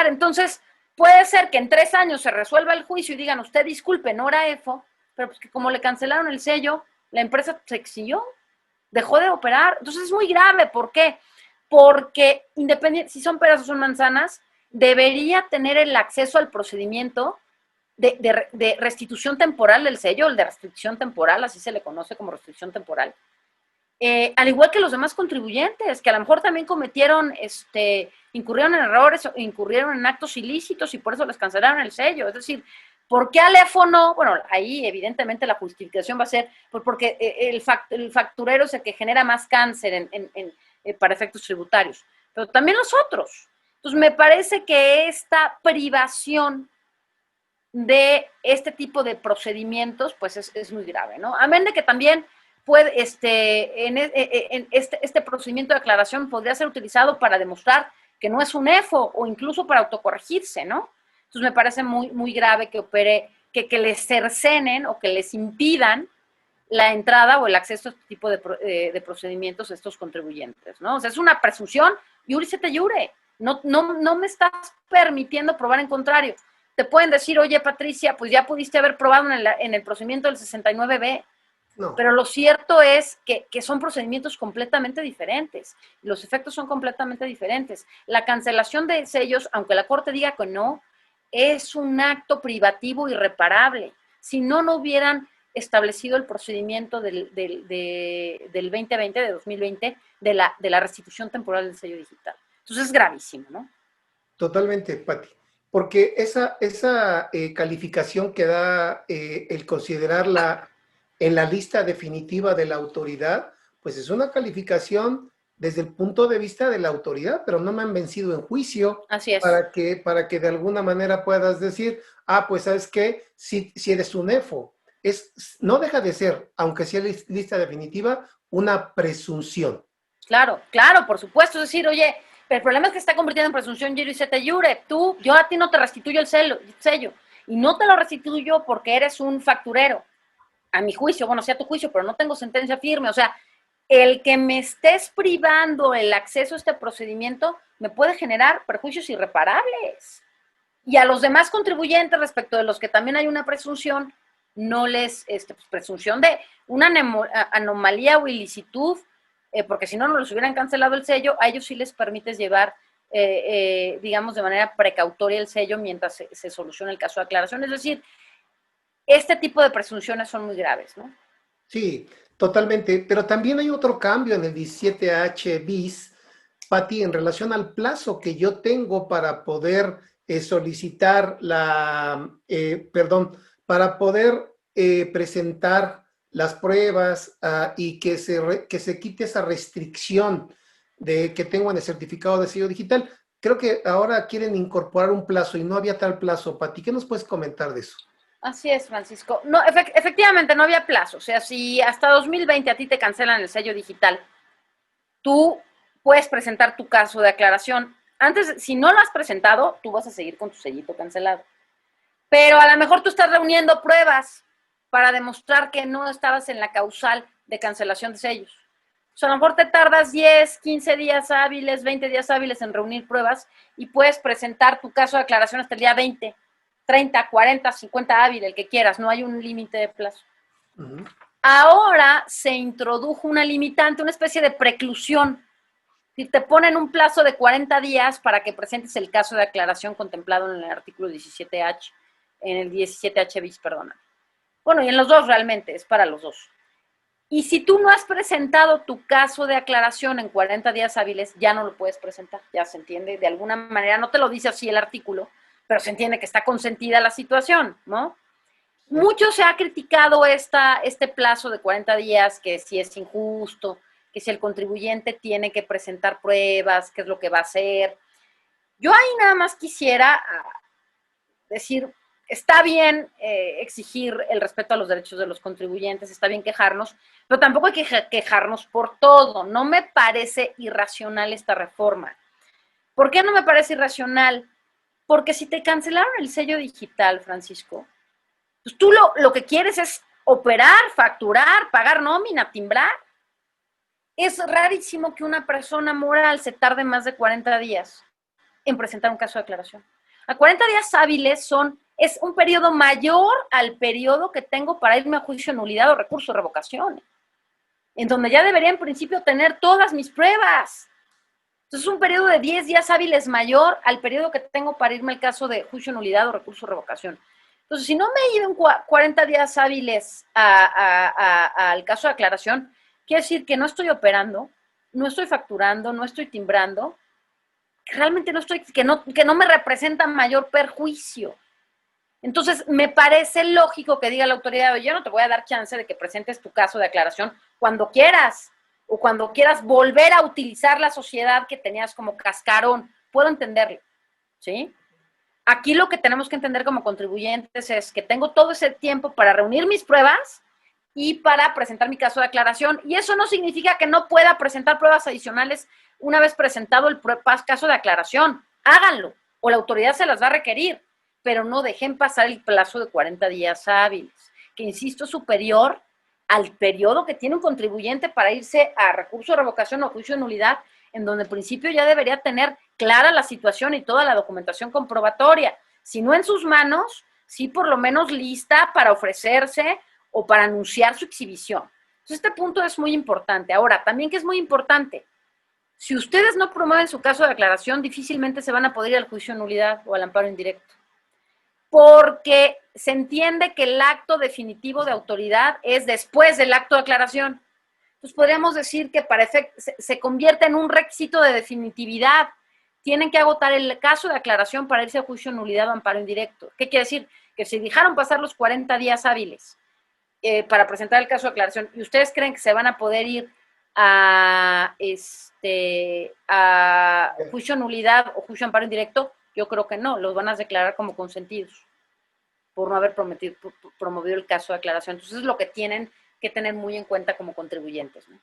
Entonces, puede ser que en 3 años se resuelva el juicio y digan, usted disculpe, no era EFO, pero pues que como le cancelaron el sello, la empresa se exilió, dejó de operar. Entonces es muy grave. ¿Por qué? Porque independiente, si son peras o son manzanas, debería tener el acceso al procedimiento de restitución temporal del sello, el de restricción temporal, así se le conoce como restricción temporal. Al igual que los demás contribuyentes, que a lo mejor también cometieron, incurrieron en errores, incurrieron en actos ilícitos y por eso les cancelaron el sello. Es decir, ¿por qué al EFO no? Bueno, ahí evidentemente la justificación va a ser porque el facturero es el que genera más cáncer para efectos tributarios, pero también los otros. Entonces, me parece que esta privación de este tipo de procedimientos, pues es muy grave, ¿no? Amén de que también puede, este procedimiento de aclaración podría ser utilizado para demostrar que no es un EFO o incluso para autocorregirse, ¿no? Entonces me parece muy, muy grave que opere, que les cercenen o que les impidan la entrada o el acceso a este tipo de procedimientos a estos contribuyentes, ¿no? O sea, es una presunción, iure se te iure. No me estás permitiendo probar en contrario. Te pueden decir, oye, Patricia, pues ya pudiste haber probado en el procedimiento del 69b. No. Pero lo cierto es que son procedimientos completamente diferentes. Los efectos son completamente diferentes. La cancelación de sellos, aunque la Corte diga que no, es un acto privativo irreparable. Si no hubieran establecido el procedimiento del 2020, de 2020, de la restitución temporal del sello digital. Entonces es gravísimo, ¿no? Totalmente, Pati. Porque esa calificación que da el considerarla en la lista definitiva de la autoridad, pues es una calificación desde el punto de vista de la autoridad, pero no me han vencido en juicio. Así es. Para que de alguna manera puedas decir, pues ¿sabes qué? Si eres un EFO, no deja de ser, aunque sea lista definitiva, una presunción. Claro, por supuesto. Es decir, oye, el problema es que está convirtiendo en presunción iure se te iure. Yo a ti no te restituyo el sello, y no te lo restituyo porque eres un facturero. A mi juicio, bueno, sea tu juicio, pero no tengo sentencia firme. O sea, el que me estés privando el acceso a este procedimiento me puede generar perjuicios irreparables. Y a los demás contribuyentes, respecto de los que también hay una presunción, no les, pues, presunción de una anomalía o ilicitud, porque si no, no les hubieran cancelado el sello, a ellos sí les permites llevar, digamos, de manera precautoria el sello mientras se soluciona el caso de aclaración. Es decir, este tipo de presunciones son muy graves, ¿no? Sí, totalmente. Pero también hay otro cambio en el 17H bis, Pati, en relación al plazo que yo tengo para poder solicitar para poder presentar las pruebas y que se quite esa restricción de que tengo en el certificado de sello digital. Creo que ahora quieren incorporar un plazo y no había tal plazo, Pati. ¿Qué nos puedes comentar de eso? Así es, Francisco. No, efectivamente, no había plazo. O sea, si hasta 2020 a ti te cancelan el sello digital, tú puedes presentar tu caso de aclaración. Antes, si no lo has presentado, tú vas a seguir con tu sellito cancelado. Pero a lo mejor tú estás reuniendo pruebas para demostrar que no estabas en la causal de cancelación de sellos. O sea, a lo mejor te tardas 10, 15 días hábiles, 20 días hábiles en reunir pruebas y puedes presentar tu caso de aclaración hasta el día 20, 30, 40, 50 hábil, el que quieras. No hay un límite de plazo. Uh-huh. Ahora se introdujo una limitante, una especie de preclusión. Si te ponen un plazo de 40 días para que presentes el caso de aclaración contemplado en el artículo 17H, en el 17H bis, perdona. Bueno, y en los dos realmente, es para los dos. Y si tú no has presentado tu caso de aclaración en 40 días hábiles, ya no lo puedes presentar, ya se entiende, de alguna manera, no te lo dice así el artículo, pero se entiende que está consentida la situación, ¿no? Mucho se ha criticado este plazo de 40 días, que si es injusto, que si el contribuyente tiene que presentar pruebas, qué es lo que va a hacer. Yo ahí nada más quisiera decir, está bien exigir el respeto a los derechos de los contribuyentes, está bien quejarnos, pero tampoco hay que quejarnos por todo. No me parece irracional esta reforma. ¿Por qué no me parece irracional? Porque si te cancelaron el sello digital, Francisco, pues tú lo que quieres es operar, facturar, pagar nómina, timbrar. Es rarísimo que una persona moral se tarde más de 40 días en presentar un caso de aclaración. A 40 días hábiles es un periodo mayor al periodo que tengo para irme a juicio de nulidad o recurso de revocación, en donde ya debería en principio tener todas mis pruebas. Entonces es un periodo de 10 días hábiles mayor al periodo que tengo para irme al caso de juicio de nulidad o recurso de revocación. Entonces, si no me he ido en 40 días hábiles al caso de aclaración, quiere decir que no estoy operando, no estoy facturando, no estoy timbrando, que realmente que no me representa mayor perjuicio. Entonces, me parece lógico que diga la autoridad, oye, yo no te voy a dar chance de que presentes tu caso de aclaración cuando quieras, o cuando quieras volver a utilizar la sociedad que tenías como cascarón. Puedo entenderlo, ¿sí? Aquí lo que tenemos que entender como contribuyentes es que tengo todo ese tiempo para reunir mis pruebas y para presentar mi caso de aclaración. Y eso no significa que no pueda presentar pruebas adicionales una vez presentado el caso de aclaración. Háganlo, o la autoridad se las va a requerir, pero no dejen pasar el plazo de 40 días hábiles, que insisto, es superior al periodo que tiene un contribuyente para irse a recurso de revocación o juicio de nulidad, en donde en principio ya debería tener clara la situación y toda la documentación comprobatoria. Si no en sus manos, sí por lo menos lista para ofrecerse o para anunciar su exhibición. Entonces, este punto es muy importante. Ahora, también que es muy importante, si ustedes no promueven su caso de aclaración, difícilmente se van a poder ir al juicio de nulidad o al amparo indirecto. Porque se entiende que el acto definitivo de autoridad es después del acto de aclaración. Entonces, podríamos decir que se convierte en un requisito de definitividad. Tienen que agotar el caso de aclaración para irse a juicio de nulidad o amparo indirecto. ¿Qué quiere decir? Que si dejaron pasar los 40 días hábiles para presentar el caso de aclaración y ustedes creen que se van a poder ir a juicio de nulidad o juicio de amparo indirecto, yo creo que no, los van a declarar como consentidos por no haber promovido el caso de aclaración. Entonces, es lo que tienen que tener muy en cuenta como contribuyentes, ¿no?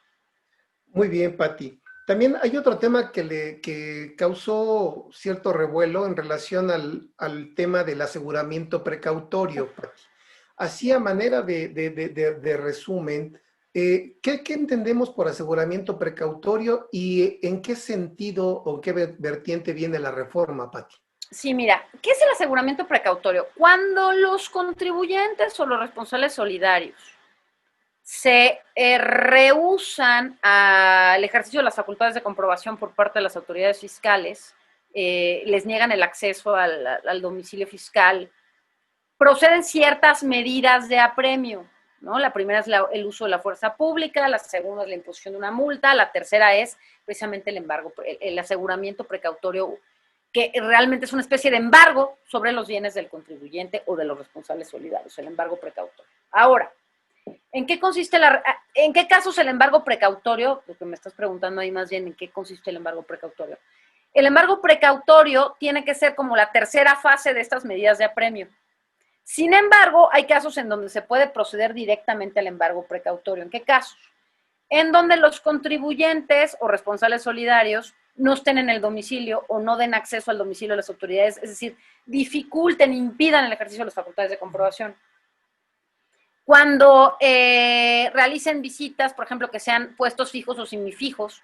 Muy bien, Pati. También hay otro tema que causó cierto revuelo en relación al tema del aseguramiento precautorio, Pati. Así a manera de resumen, ¿qué entendemos por aseguramiento precautorio y en qué sentido o qué vertiente viene la reforma, Pati? Sí, mira, ¿qué es el aseguramiento precautorio? Cuando los contribuyentes o los responsables solidarios se rehúsan al ejercicio de las facultades de comprobación por parte de las autoridades fiscales, les niegan el acceso al domicilio fiscal, proceden ciertas medidas de apremio, ¿no? La primera es el uso de la fuerza pública, la segunda es la imposición de una multa, la tercera es precisamente el embargo, el aseguramiento precautorio, que realmente es una especie de embargo sobre los bienes del contribuyente o de los responsables solidarios, el embargo precautorio. Ahora, ¿en qué consiste en qué casos el embargo precautorio? Porque me estás preguntando ahí más bien en qué consiste el embargo precautorio. El embargo precautorio tiene que ser como la tercera fase de estas medidas de apremio. Sin embargo, hay casos en donde se puede proceder directamente al embargo precautorio. ¿En qué casos? En donde los contribuyentes o responsables solidarios no estén en el domicilio o no den acceso al domicilio de las autoridades, es decir, dificulten, impidan el ejercicio de las facultades de comprobación. Cuando realicen visitas, por ejemplo, que sean puestos fijos o semifijos,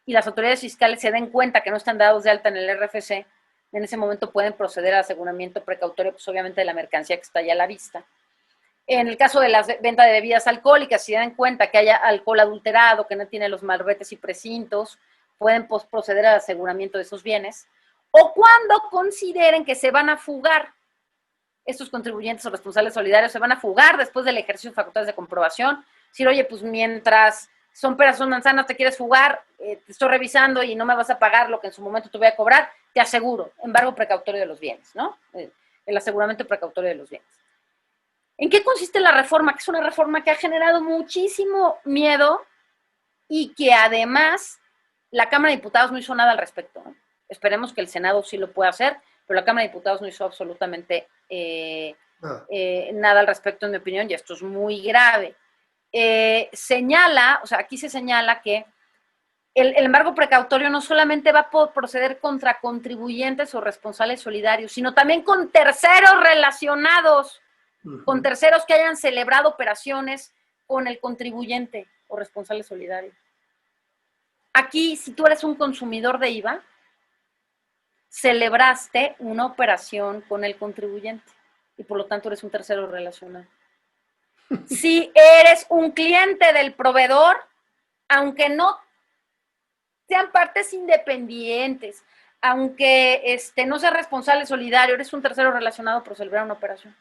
y las autoridades fiscales se den cuenta que no están dados de alta en el RFC, en ese momento pueden proceder al aseguramiento precautorio, pues obviamente de la mercancía que está ya a la vista. En el caso de la venta de bebidas alcohólicas, si dan cuenta que haya alcohol adulterado, que no tiene los malbetes y precintos, pueden proceder al aseguramiento de esos bienes. O cuando consideren que se van a fugar, estos contribuyentes o responsables solidarios se van a fugar después del ejercicio de facultades de comprobación. Decir, oye, pues mientras son peras, son manzanas, te quieres fugar, te estoy revisando y no me vas a pagar lo que en su momento te voy a cobrar, te aseguro, embargo precautorio de los bienes, ¿no? El aseguramiento precautorio de los bienes. ¿En qué consiste la reforma? Que es una reforma que ha generado muchísimo miedo y que además la Cámara de Diputados no hizo nada al respecto, ¿no? Esperemos que el Senado sí lo pueda hacer, pero la Cámara de Diputados no hizo absolutamente nada al respecto, en mi opinión, y esto es muy grave. Aquí se señala que el embargo precautorio no solamente va a proceder contra contribuyentes o responsables solidarios, sino también con terceros relacionados, con terceros que hayan celebrado operaciones con el contribuyente o responsable solidario. Aquí, si tú eres un consumidor de IVA, celebraste una operación con el contribuyente y por lo tanto eres un tercero relacionado. Si eres un cliente del proveedor, aunque no sean partes independientes, aunque no seas responsable solidario, eres un tercero relacionado por celebrar una operación.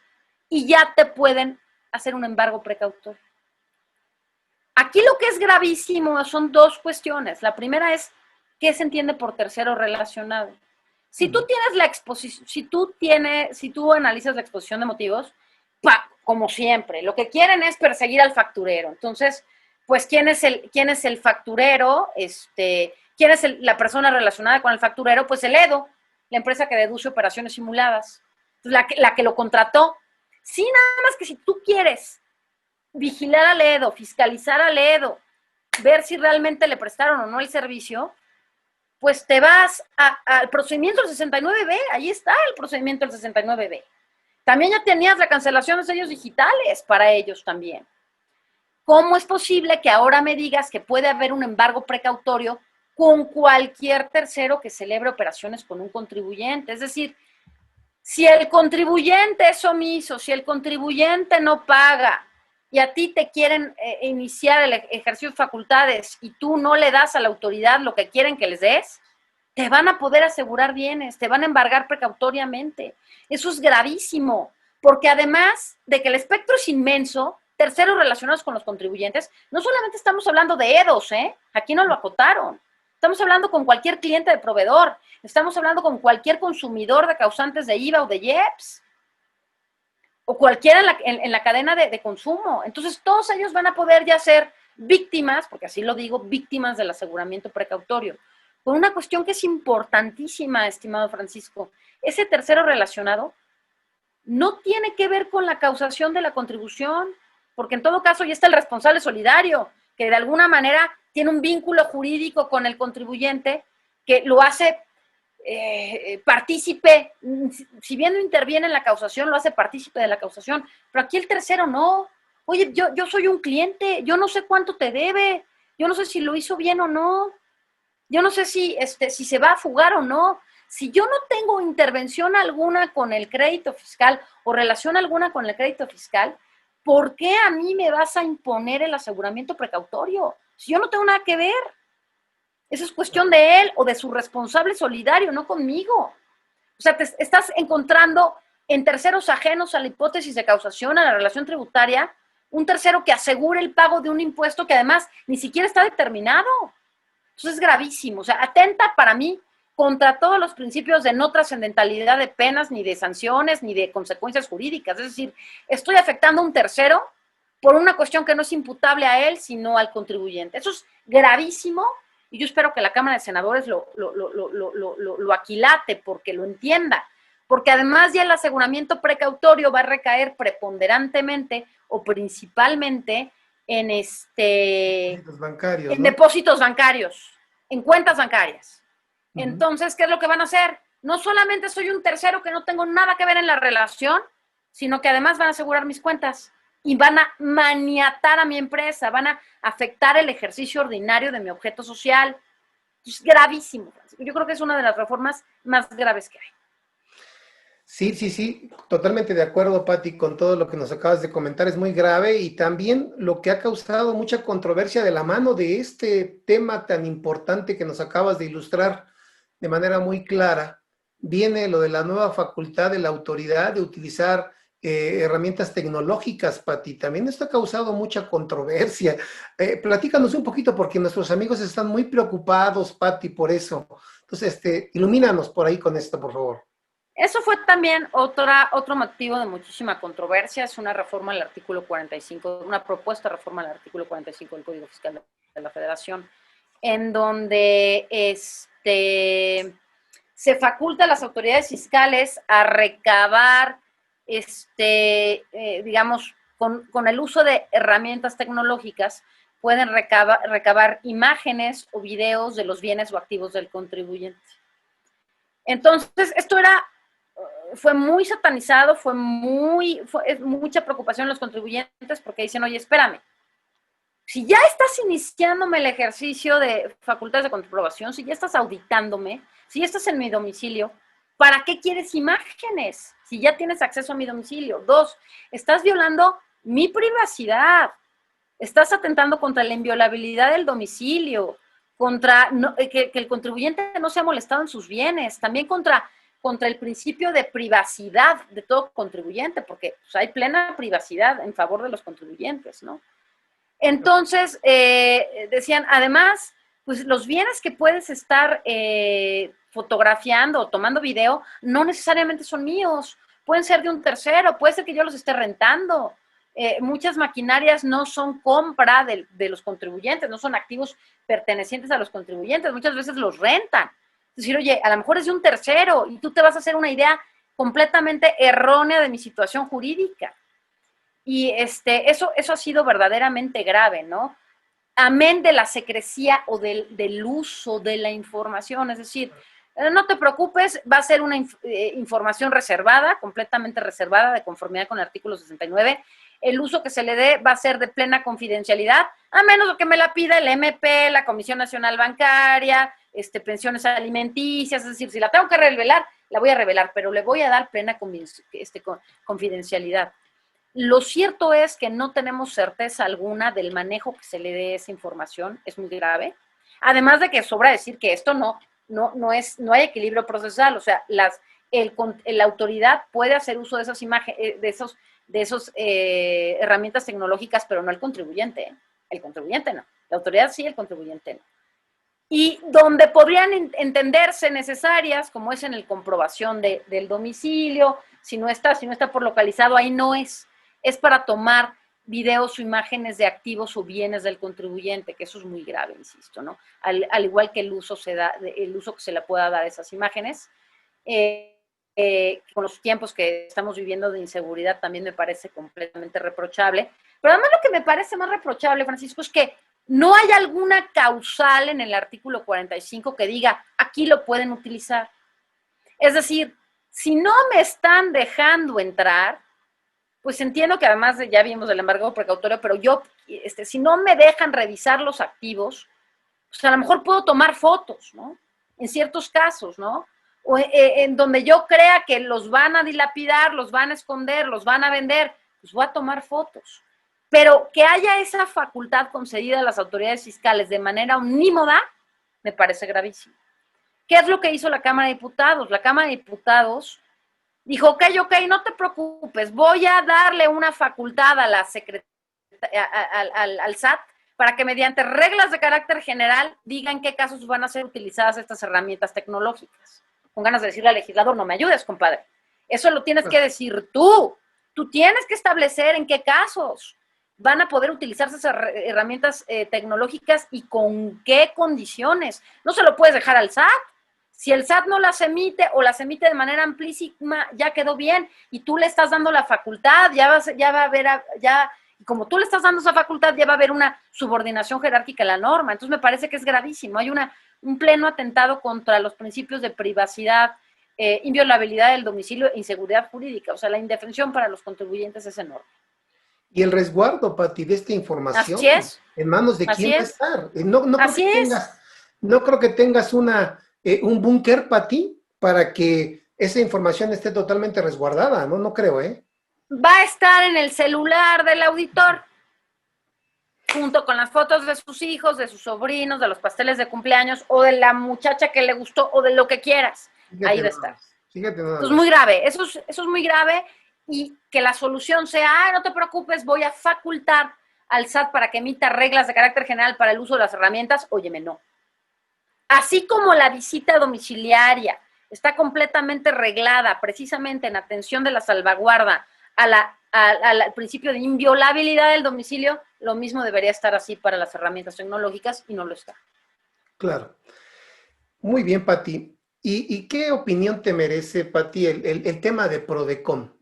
Y ya te pueden hacer un embargo precautorio. Aquí lo que es gravísimo son dos cuestiones. La primera es, ¿qué se entiende por tercero relacionado? Si tú tienes la exposición, si tú analizas la exposición de motivos, como siempre, lo que quieren es perseguir al facturero. Entonces, pues, ¿quién es el facturero? ¿Quién es la persona relacionada con el facturero? Pues el EDO, la empresa que deduce operaciones simuladas, la que lo contrató. Sí, nada más que si tú quieres vigilar al EDO, fiscalizar al EDO, ver si realmente le prestaron o no el servicio, pues te vas al procedimiento del 69B, ahí está el procedimiento del 69B. También ya tenías la cancelación de sellos digitales para ellos también. ¿Cómo es posible que ahora me digas que puede haber un embargo precautorio con cualquier tercero que celebre operaciones con un contribuyente? Es decir, si el contribuyente es omiso, si el contribuyente no paga y a ti te quieren iniciar el ejercicio de facultades y tú no le das a la autoridad lo que quieren que les des, te van a poder asegurar bienes, te van a embargar precautoriamente. Eso es gravísimo, porque además de que el espectro es inmenso, terceros relacionados con los contribuyentes, no solamente estamos hablando de EDOs, aquí no lo acotaron. Estamos hablando con cualquier cliente de proveedor, estamos hablando con cualquier consumidor de causantes de IVA o de IEPS, o cualquiera en la cadena de consumo. Entonces, todos ellos van a poder ya ser víctimas, porque así lo digo, víctimas del aseguramiento precautorio. Con una cuestión que es importantísima, estimado Francisco, ese tercero relacionado no tiene que ver con la causación de la contribución, porque en todo caso ya está el responsable solidario, que de alguna manera tiene un vínculo jurídico con el contribuyente que lo hace partícipe, si bien no interviene en la causación, lo hace partícipe de la causación, pero aquí el tercero no. Oye, yo soy un cliente, yo no sé cuánto te debe, yo no sé si lo hizo bien o no, yo no sé si se va a fugar o no. si yo no tengo intervención alguna con el crédito fiscal o relación alguna con el crédito fiscal, ¿por qué a mí me vas a imponer el aseguramiento precautorio? Si yo no tengo nada que ver. Eso es cuestión de él o de su responsable solidario, no conmigo. O sea, te estás encontrando en terceros ajenos a la hipótesis de causación, a la relación tributaria, un tercero que asegure el pago de un impuesto que además ni siquiera está determinado. Eso es gravísimo. O sea, atenta para mí contra todos los principios de no trascendentalidad de penas, ni de sanciones, ni de consecuencias jurídicas. Es decir, estoy afectando a un tercero por una cuestión que no es imputable a él, sino al contribuyente. Eso es gravísimo. Y yo espero que la Cámara de Senadores lo aquilate, porque lo entienda. Porque además ya el aseguramiento precautorio va a recaer preponderantemente o principalmente en Depósitos bancarios, en ¿no? depósitos bancarios, en cuentas bancarias. Entonces, ¿qué es lo que van a hacer? No solamente soy un tercero que no tengo nada que ver en la relación, sino que además van a asegurar mis cuentas. Y van a maniatar a mi empresa, van a afectar el ejercicio ordinario de mi objeto social. Es gravísimo, Francisco. Yo creo que es una de las reformas más graves que hay. Sí, sí, sí, totalmente de acuerdo, Pati, con todo lo que nos acabas de comentar. Es muy grave y también lo que ha causado mucha controversia de la mano de este tema tan importante que nos acabas de ilustrar de manera muy clara, viene lo de la nueva facultad de la autoridad de utilizar herramientas tecnológicas, Pati. También esto ha causado mucha controversia. Platícanos un poquito porque nuestros amigos están muy preocupados, Pati, por eso. Entonces, ilumínanos por ahí con esto, por favor. Eso fue también otro motivo de muchísima controversia. Es una reforma al artículo 45, una propuesta de reforma al artículo 45 del Código Fiscal de la Federación, en donde se faculta a las autoridades fiscales a recabar, digamos, con el uso de herramientas tecnológicas, pueden recabar imágenes o videos de los bienes o activos del contribuyente. Entonces, fue muy satanizado, fue mucha preocupación en los contribuyentes porque dicen, oye, espérame, si ya estás iniciándome el ejercicio de facultades de comprobación, si ya estás auditándome, si ya estás en mi domicilio, ¿para qué quieres imágenes? Si ya tienes acceso a mi domicilio. 2, estás violando mi privacidad, estás atentando contra la inviolabilidad del domicilio, contra que el contribuyente no sea molestado en sus bienes, también contra el principio de privacidad de todo contribuyente, porque pues, hay plena privacidad en favor de los contribuyentes, ¿no? Entonces, decían, además, pues los bienes que puedes estar fotografiando o tomando video no necesariamente son míos, pueden ser de un tercero, puede ser que yo los esté rentando. Muchas maquinarias no son compra de los contribuyentes, no son activos pertenecientes a los contribuyentes, muchas veces los rentan. Es decir, oye, a lo mejor es de un tercero y tú te vas a hacer una idea completamente errónea de mi situación jurídica. Y eso ha sido verdaderamente grave, ¿no? Amén de la secrecía o del uso de la información, es decir, no te preocupes, va a ser una información reservada, completamente reservada, de conformidad con el artículo 69. El uso que se le dé va a ser de plena confidencialidad, a menos que me la pida el MP, la Comisión Nacional Bancaria, pensiones alimenticias, es decir, si la tengo que revelar, la voy a revelar, pero le voy a dar plena confidencialidad. Lo cierto es que no tenemos certeza alguna del manejo que se le dé a esa información, es muy grave. Además de que sobra decir que esto no hay equilibrio procesal, o sea, la autoridad puede hacer uso de esas imágenes, de esas herramientas tecnológicas, pero no el contribuyente. El contribuyente no. La autoridad sí, el contribuyente no. Y donde podrían entenderse necesarias, como es en el comprobación del domicilio, si no está por localizado, ahí no es. Es para tomar videos o imágenes de activos o bienes del contribuyente, que eso es muy grave, insisto, ¿no? Al igual que el uso que se le pueda dar a esas imágenes. Con los tiempos que estamos viviendo de inseguridad también me parece completamente reprochable. Pero además lo que me parece más reprochable, Francisco, es que no hay alguna causal en el artículo 45 que diga, aquí lo pueden utilizar. Es decir, si no me están dejando entrar, pues entiendo que además ya vimos el embargo precautorio, pero yo, si no me dejan revisar los activos, pues a lo mejor puedo tomar fotos, ¿no? En ciertos casos, ¿no? o en donde yo crea que los van a dilapidar, los van a esconder, los van a vender, pues voy a tomar fotos. Pero que haya esa facultad concedida a las autoridades fiscales de manera omnímoda, me parece gravísimo. ¿Qué es lo que hizo la Cámara de Diputados? La Cámara de Diputados dijo, ok, no te preocupes, voy a darle una facultad a la al SAT para que mediante reglas de carácter general digan en qué casos van a ser utilizadas estas herramientas tecnológicas. Con ganas de decirle al legislador, no me ayudes, compadre. Eso lo tienes que decir tú. Tú tienes que establecer en qué casos van a poder utilizarse esas herramientas tecnológicas y con qué condiciones. No se lo puedes dejar al SAT. Si el SAT no las emite o las emite de manera amplísima, ya quedó bien. Y tú le estás dando la facultad, ya va a haber, como tú le estás dando esa facultad, ya va a haber una subordinación jerárquica a la norma. Entonces me parece que es gravísimo. Hay un pleno atentado contra los principios de privacidad, inviolabilidad del domicilio e inseguridad jurídica. O sea, la indefensión para los contribuyentes es enorme. Y el resguardo, Pati, de esta información, así es. ¿En manos de quién va a estar? No creo que tengas un búnker, Pati, para que esa información esté totalmente resguardada, ¿no? No creo, ¿eh? Va a estar en el celular del auditor, junto con las fotos de sus hijos, de sus sobrinos, de los pasteles de cumpleaños, o de la muchacha que le gustó, o de lo que quieras. Fíjate, ahí va a estar. Eso es muy grave, eso es muy grave, y que la solución sea, no te preocupes, voy a facultar al SAT para que emita reglas de carácter general para el uso de las herramientas. Óyeme, no. Así como la visita domiciliaria está completamente reglada precisamente en atención de la salvaguarda al principio de inviolabilidad del domicilio, lo mismo debería estar así para las herramientas tecnológicas y no lo está. Claro. Muy bien, Pati. ¿Y qué opinión te merece, Pati, el tema de Prodecon?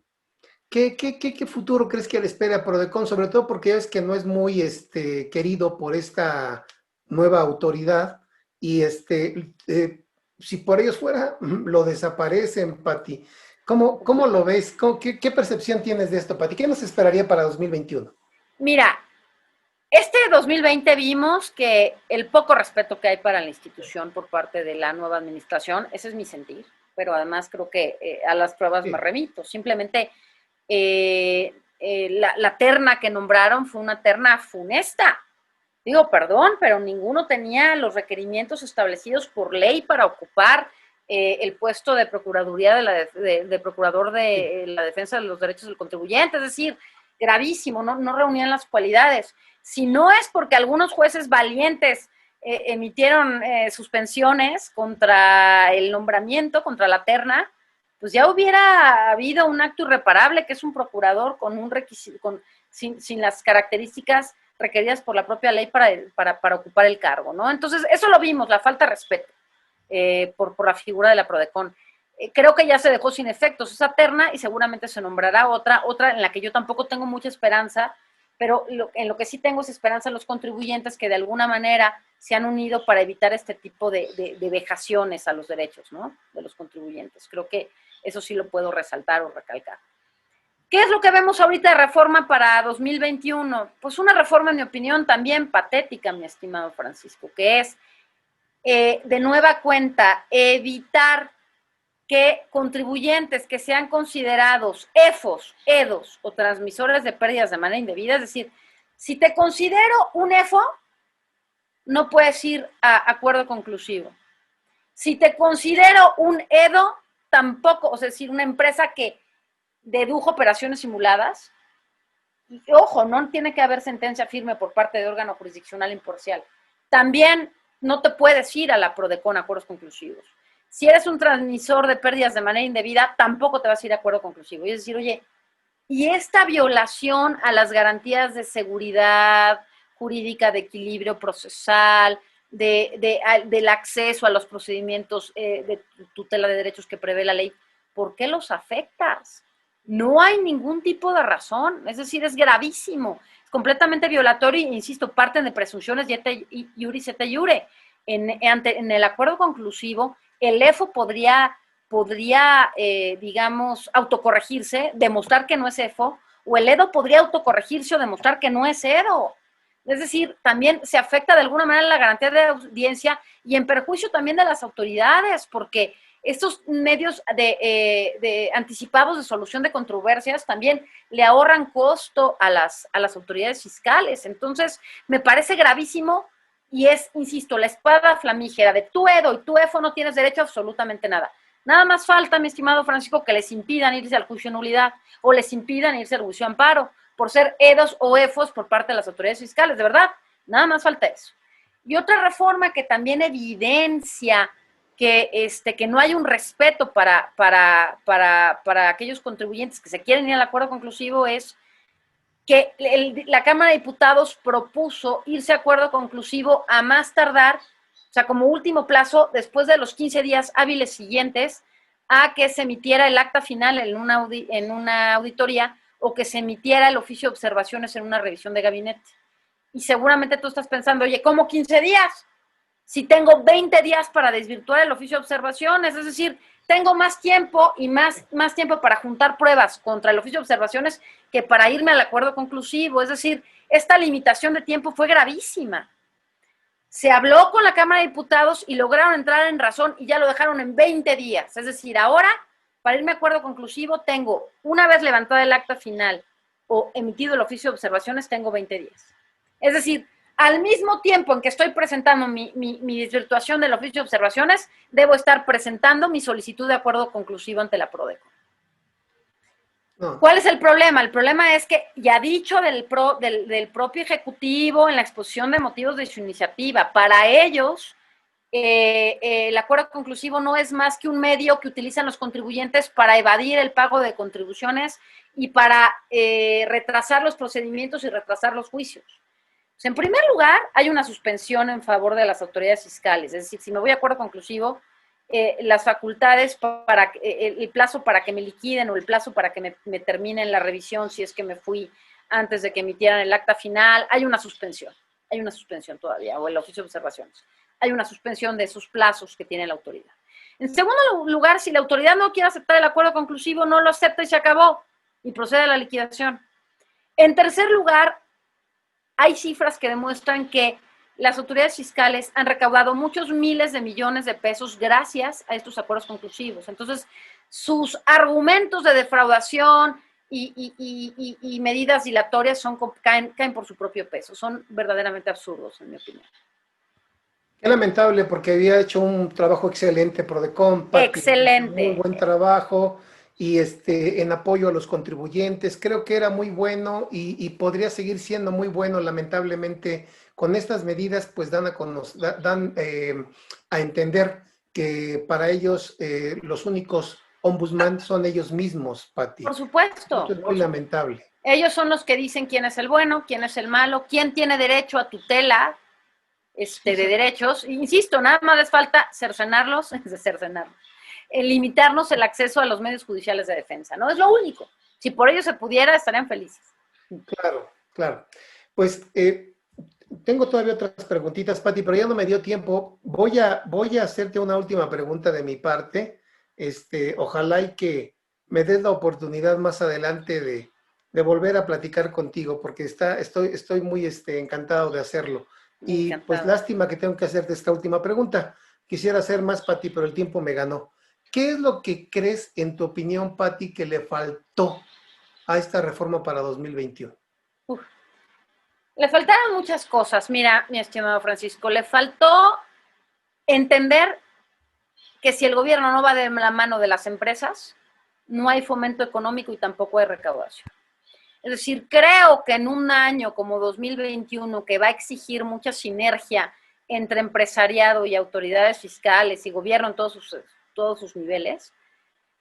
¿Qué futuro crees que le espera a Prodecon? Sobre todo porque es que no es muy querido por esta nueva autoridad y si por ellos fuera, lo desaparecen, Pati. ¿Cómo lo ves? ¿Qué percepción tienes de esto, Pati? ¿Qué nos esperaría para 2021? Mira, este 2020 vimos que el poco respeto que hay para la institución por parte de la nueva administración, ese es mi sentir, pero además creo que a las pruebas me remito. Simplemente la terna que nombraron fue una terna funesta. Digo, perdón, pero ninguno tenía los requerimientos establecidos por ley para ocupar el puesto de procuraduría de procurador de la defensa de los derechos del contribuyente. Es decir, gravísimo, no reunían las cualidades. Si no es porque algunos jueces valientes emitieron suspensiones contra el nombramiento, contra la terna, pues ya hubiera habido un acto irreparable, que es un procurador con un requisito, sin las características requeridas por la propia ley para ocupar el cargo, ¿no? Entonces, eso lo vimos, la falta de respeto por la figura de la Prodecon. Creo que ya se dejó sin efectos esa terna y seguramente se nombrará otra en la que yo tampoco tengo mucha esperanza, pero en lo que sí tengo es esperanza en los contribuyentes que de alguna manera se han unido para evitar este tipo de vejaciones a los derechos, ¿no?, de los contribuyentes. Creo que eso sí lo puedo resaltar o recalcar. ¿Qué es lo que vemos ahorita de reforma para 2021? Pues una reforma, en mi opinión, también patética, mi estimado Francisco, que es, de nueva cuenta, evitar que contribuyentes que sean considerados EFOS, EDOS o transmisores de pérdidas de manera indebida, es decir, si te considero un EFO, no puedes ir a acuerdo conclusivo. Si te considero un EDO, tampoco, es decir, una empresa que dedujo operaciones simuladas, y ojo, no tiene que haber sentencia firme por parte de órgano jurisdiccional imparcial. También no te puedes ir a la Prodecon a acuerdos conclusivos. Si eres un transmisor de pérdidas de manera indebida, tampoco te vas a ir a acuerdo conclusivo. Y es decir, oye, y esta violación a las garantías de seguridad jurídica, de equilibrio procesal, del acceso a los procedimientos de tutela de derechos que prevé la ley, ¿por qué los afectas? No hay ningún tipo de razón, es decir, es gravísimo, es completamente violatorio, e insisto, parten de presunciones iuris et iure. En el acuerdo conclusivo, el EFO podría digamos, autocorregirse, demostrar que no es EFO, o el EDO podría autocorregirse o demostrar que no es EDO. Es decir, también se afecta de alguna manera la garantía de audiencia y en perjuicio también de las autoridades, porque estos medios de anticipados de solución de controversias también le ahorran costo a las autoridades fiscales. Entonces, me parece gravísimo y es, insisto, la espada flamígera de tú, Edo, y tú, Efo, no tienes derecho a absolutamente nada. Nada más falta, mi estimado Francisco, que les impidan irse al juicio de nulidad o les impidan irse al juicio de amparo por ser Edos o Efos por parte de las autoridades fiscales, de verdad, nada más falta eso. Y otra reforma que también evidencia que no hay un respeto para aquellos contribuyentes que se quieren ir al acuerdo conclusivo es que la Cámara de Diputados propuso irse a acuerdo conclusivo a más tardar, o sea, como último plazo, después de los 15 días hábiles siguientes a que se emitiera el acta final en una auditoría o que se emitiera el oficio de observaciones en una revisión de gabinete. Y seguramente tú estás pensando, oye, ¿cómo 15 días? Si tengo 20 días para desvirtuar el oficio de observaciones, es decir, tengo más tiempo y más tiempo para juntar pruebas contra el oficio de observaciones que para irme al acuerdo conclusivo. Es decir, esta limitación de tiempo fue gravísima. Se habló con la Cámara de Diputados y lograron entrar en razón y ya lo dejaron en 20 días. Es decir, ahora, para irme a acuerdo conclusivo, tengo, una vez levantada el acta final o emitido el oficio de observaciones, tengo 20 días. Es decir, al mismo tiempo en que estoy presentando mi desvirtuación del oficio de observaciones, debo estar presentando mi solicitud de acuerdo conclusivo ante la PRODECON. No. ¿Cuál es el problema? El problema es que, ya dicho del propio Ejecutivo en la exposición de motivos de su iniciativa, para ellos el acuerdo conclusivo no es más que un medio que utilizan los contribuyentes para evadir el pago de contribuciones y para retrasar los procedimientos y retrasar los juicios. Pues en primer lugar, hay una suspensión en favor de las autoridades fiscales, es decir, si me voy a acuerdo conclusivo, las facultades para el plazo para que me liquiden o el plazo para que me terminen la revisión si es que me fui antes de que emitieran el acta final, hay una suspensión todavía, o el oficio de observaciones. Hay una suspensión de esos plazos que tiene la autoridad. En segundo lugar, si la autoridad no quiere aceptar el acuerdo conclusivo, no lo acepta y se acabó, y procede a la liquidación. En tercer lugar, hay cifras que demuestran que las autoridades fiscales han recaudado muchos miles de millones de pesos gracias a estos acuerdos conclusivos. Entonces, sus argumentos de defraudación y medidas dilatorias caen por su propio peso. Son verdaderamente absurdos, en mi opinión. Qué lamentable, porque había hecho un trabajo excelente, PRODECON. Excelente. Muy buen trabajo y en apoyo a los contribuyentes. Creo que era muy bueno y podría seguir siendo muy bueno. Lamentablemente, con estas medidas, pues dan a entender que para ellos los únicos ombudsman son ellos mismos, Pati. Por supuesto. Esto es muy lamentable. Ellos son los que dicen quién es el bueno, quién es el malo, quién tiene derecho a tutela de derechos. Insisto, nada más les falta cercenarlos, limitarnos el acceso a los medios judiciales de defensa, ¿no? Es lo único. Si por ello se pudiera, estarían felices. Claro, claro. Pues tengo todavía otras preguntitas, Pati, pero ya no me dio tiempo. Voy a hacerte una última pregunta de mi parte. Ojalá y que me des la oportunidad más adelante de volver a platicar contigo, porque estoy muy encantado de hacerlo. Y pues lástima que tengo que hacerte esta última pregunta. Quisiera hacer más, Pati, pero el tiempo me ganó. ¿Qué es lo que crees, en tu opinión, Pati, que le faltó a esta reforma para 2021? Le faltaron muchas cosas. Mira, mi estimado Francisco, le faltó entender que si el gobierno no va de la mano de las empresas, no hay fomento económico y tampoco hay recaudación. Es decir, creo que en un año como 2021, que va a exigir mucha sinergia entre empresariado y autoridades fiscales y gobierno en todos sus niveles,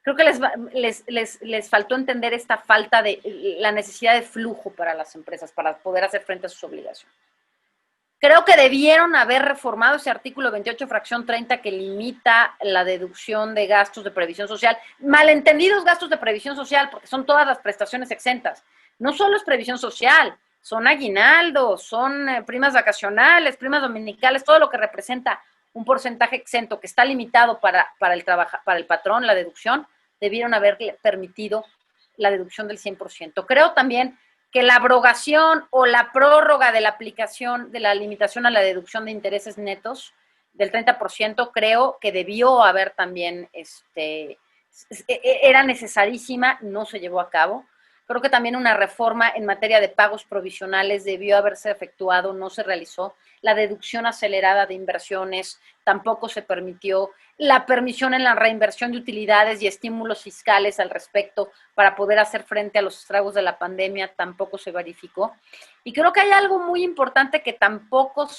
creo que les faltó entender esta falta de la necesidad de flujo para las empresas, para poder hacer frente a sus obligaciones. Creo que debieron haber reformado ese artículo 28, fracción 30, que limita la deducción de gastos de previsión social. Malentendidos gastos de previsión social, porque son todas las prestaciones exentas. No solo es previsión social, son aguinaldos, son primas vacacionales, primas dominicales, todo lo que representa un porcentaje exento que está limitado para el patrón, la deducción, debieron haberle permitido la deducción del 100%. Creo también que la abrogación o la prórroga de la aplicación de la limitación a la deducción de intereses netos del 30%, creo que debió haber también, era necesarísima, no se llevó a cabo. Creo que también una reforma en materia de pagos provisionales debió haberse efectuado, no se realizó. La deducción acelerada de inversiones tampoco se permitió. La permisión en la reinversión de utilidades y estímulos fiscales al respecto para poder hacer frente a los estragos de la pandemia tampoco se verificó. Y creo que hay algo muy importante que tampoco no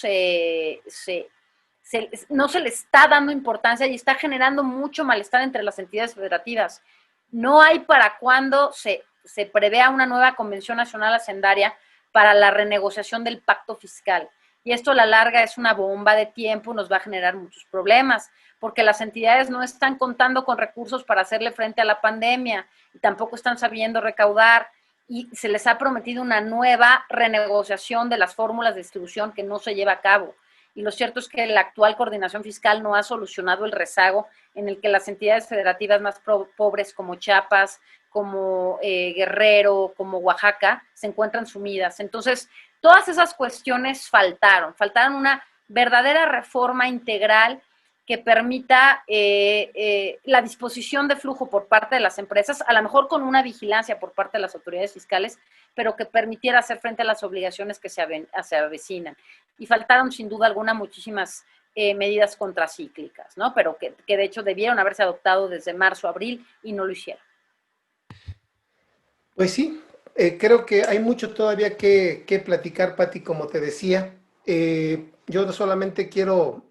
se le está dando importancia y está generando mucho malestar entre las entidades federativas. No hay para cuándo se prevea una nueva Convención Nacional Hacendaria para la renegociación del pacto fiscal. Y esto a la larga es una bomba de tiempo, nos va a generar muchos problemas, porque las entidades no están contando con recursos para hacerle frente a la pandemia y tampoco están sabiendo recaudar, y se les ha prometido una nueva renegociación de las fórmulas de distribución que no se lleva a cabo. Y lo cierto es que la actual coordinación fiscal no ha solucionado el rezago en el que las entidades federativas más pobres como Chiapas, como Guerrero, como Oaxaca, se encuentran sumidas. Entonces, todas esas cuestiones faltaron una verdadera reforma integral que permita la disposición de flujo por parte de las empresas, a lo mejor con una vigilancia por parte de las autoridades fiscales, pero que permitiera hacer frente a las obligaciones que se avecinan. Y faltaron, sin duda alguna, muchísimas medidas contracíclicas, ¿no? Pero que de hecho debieron haberse adoptado desde marzo, abril, y no lo hicieron. Pues sí, creo que hay mucho todavía que platicar, Pati, como te decía. Yo solamente quiero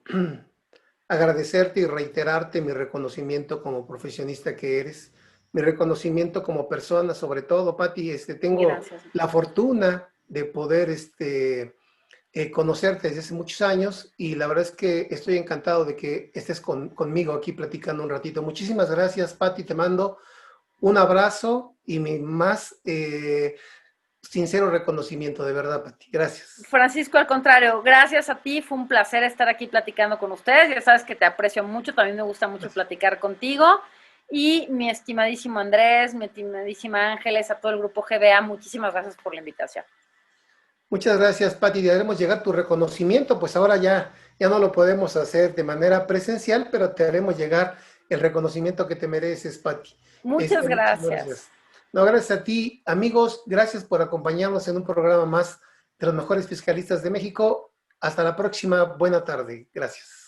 agradecerte y reiterarte mi reconocimiento como profesionista que eres, mi reconocimiento como persona, sobre todo, Pati. Tengo Gracias. La fortuna de poder conocerte desde hace muchos años y la verdad es que estoy encantado de que estés conmigo aquí platicando un ratito. Muchísimas gracias, Pati, te mando un abrazo y mi más sincero reconocimiento, de verdad, Pati. Gracias. Francisco, al contrario, gracias a ti, fue un placer estar aquí platicando con ustedes, ya sabes que te aprecio mucho, también me gusta mucho platicar contigo, y mi estimadísimo Andrés, mi estimadísima Ángeles, a todo el grupo GBA, muchísimas gracias por la invitación. Muchas gracias, Pati. Te haremos llegar tu reconocimiento, pues ahora ya no lo podemos hacer de manera presencial, pero te haremos llegar el reconocimiento que te mereces, Pati. Muchas gracias. No, gracias a ti, amigos. Gracias por acompañarnos en un programa más de los mejores fiscalistas de México. Hasta la próxima. Buena tarde. Gracias.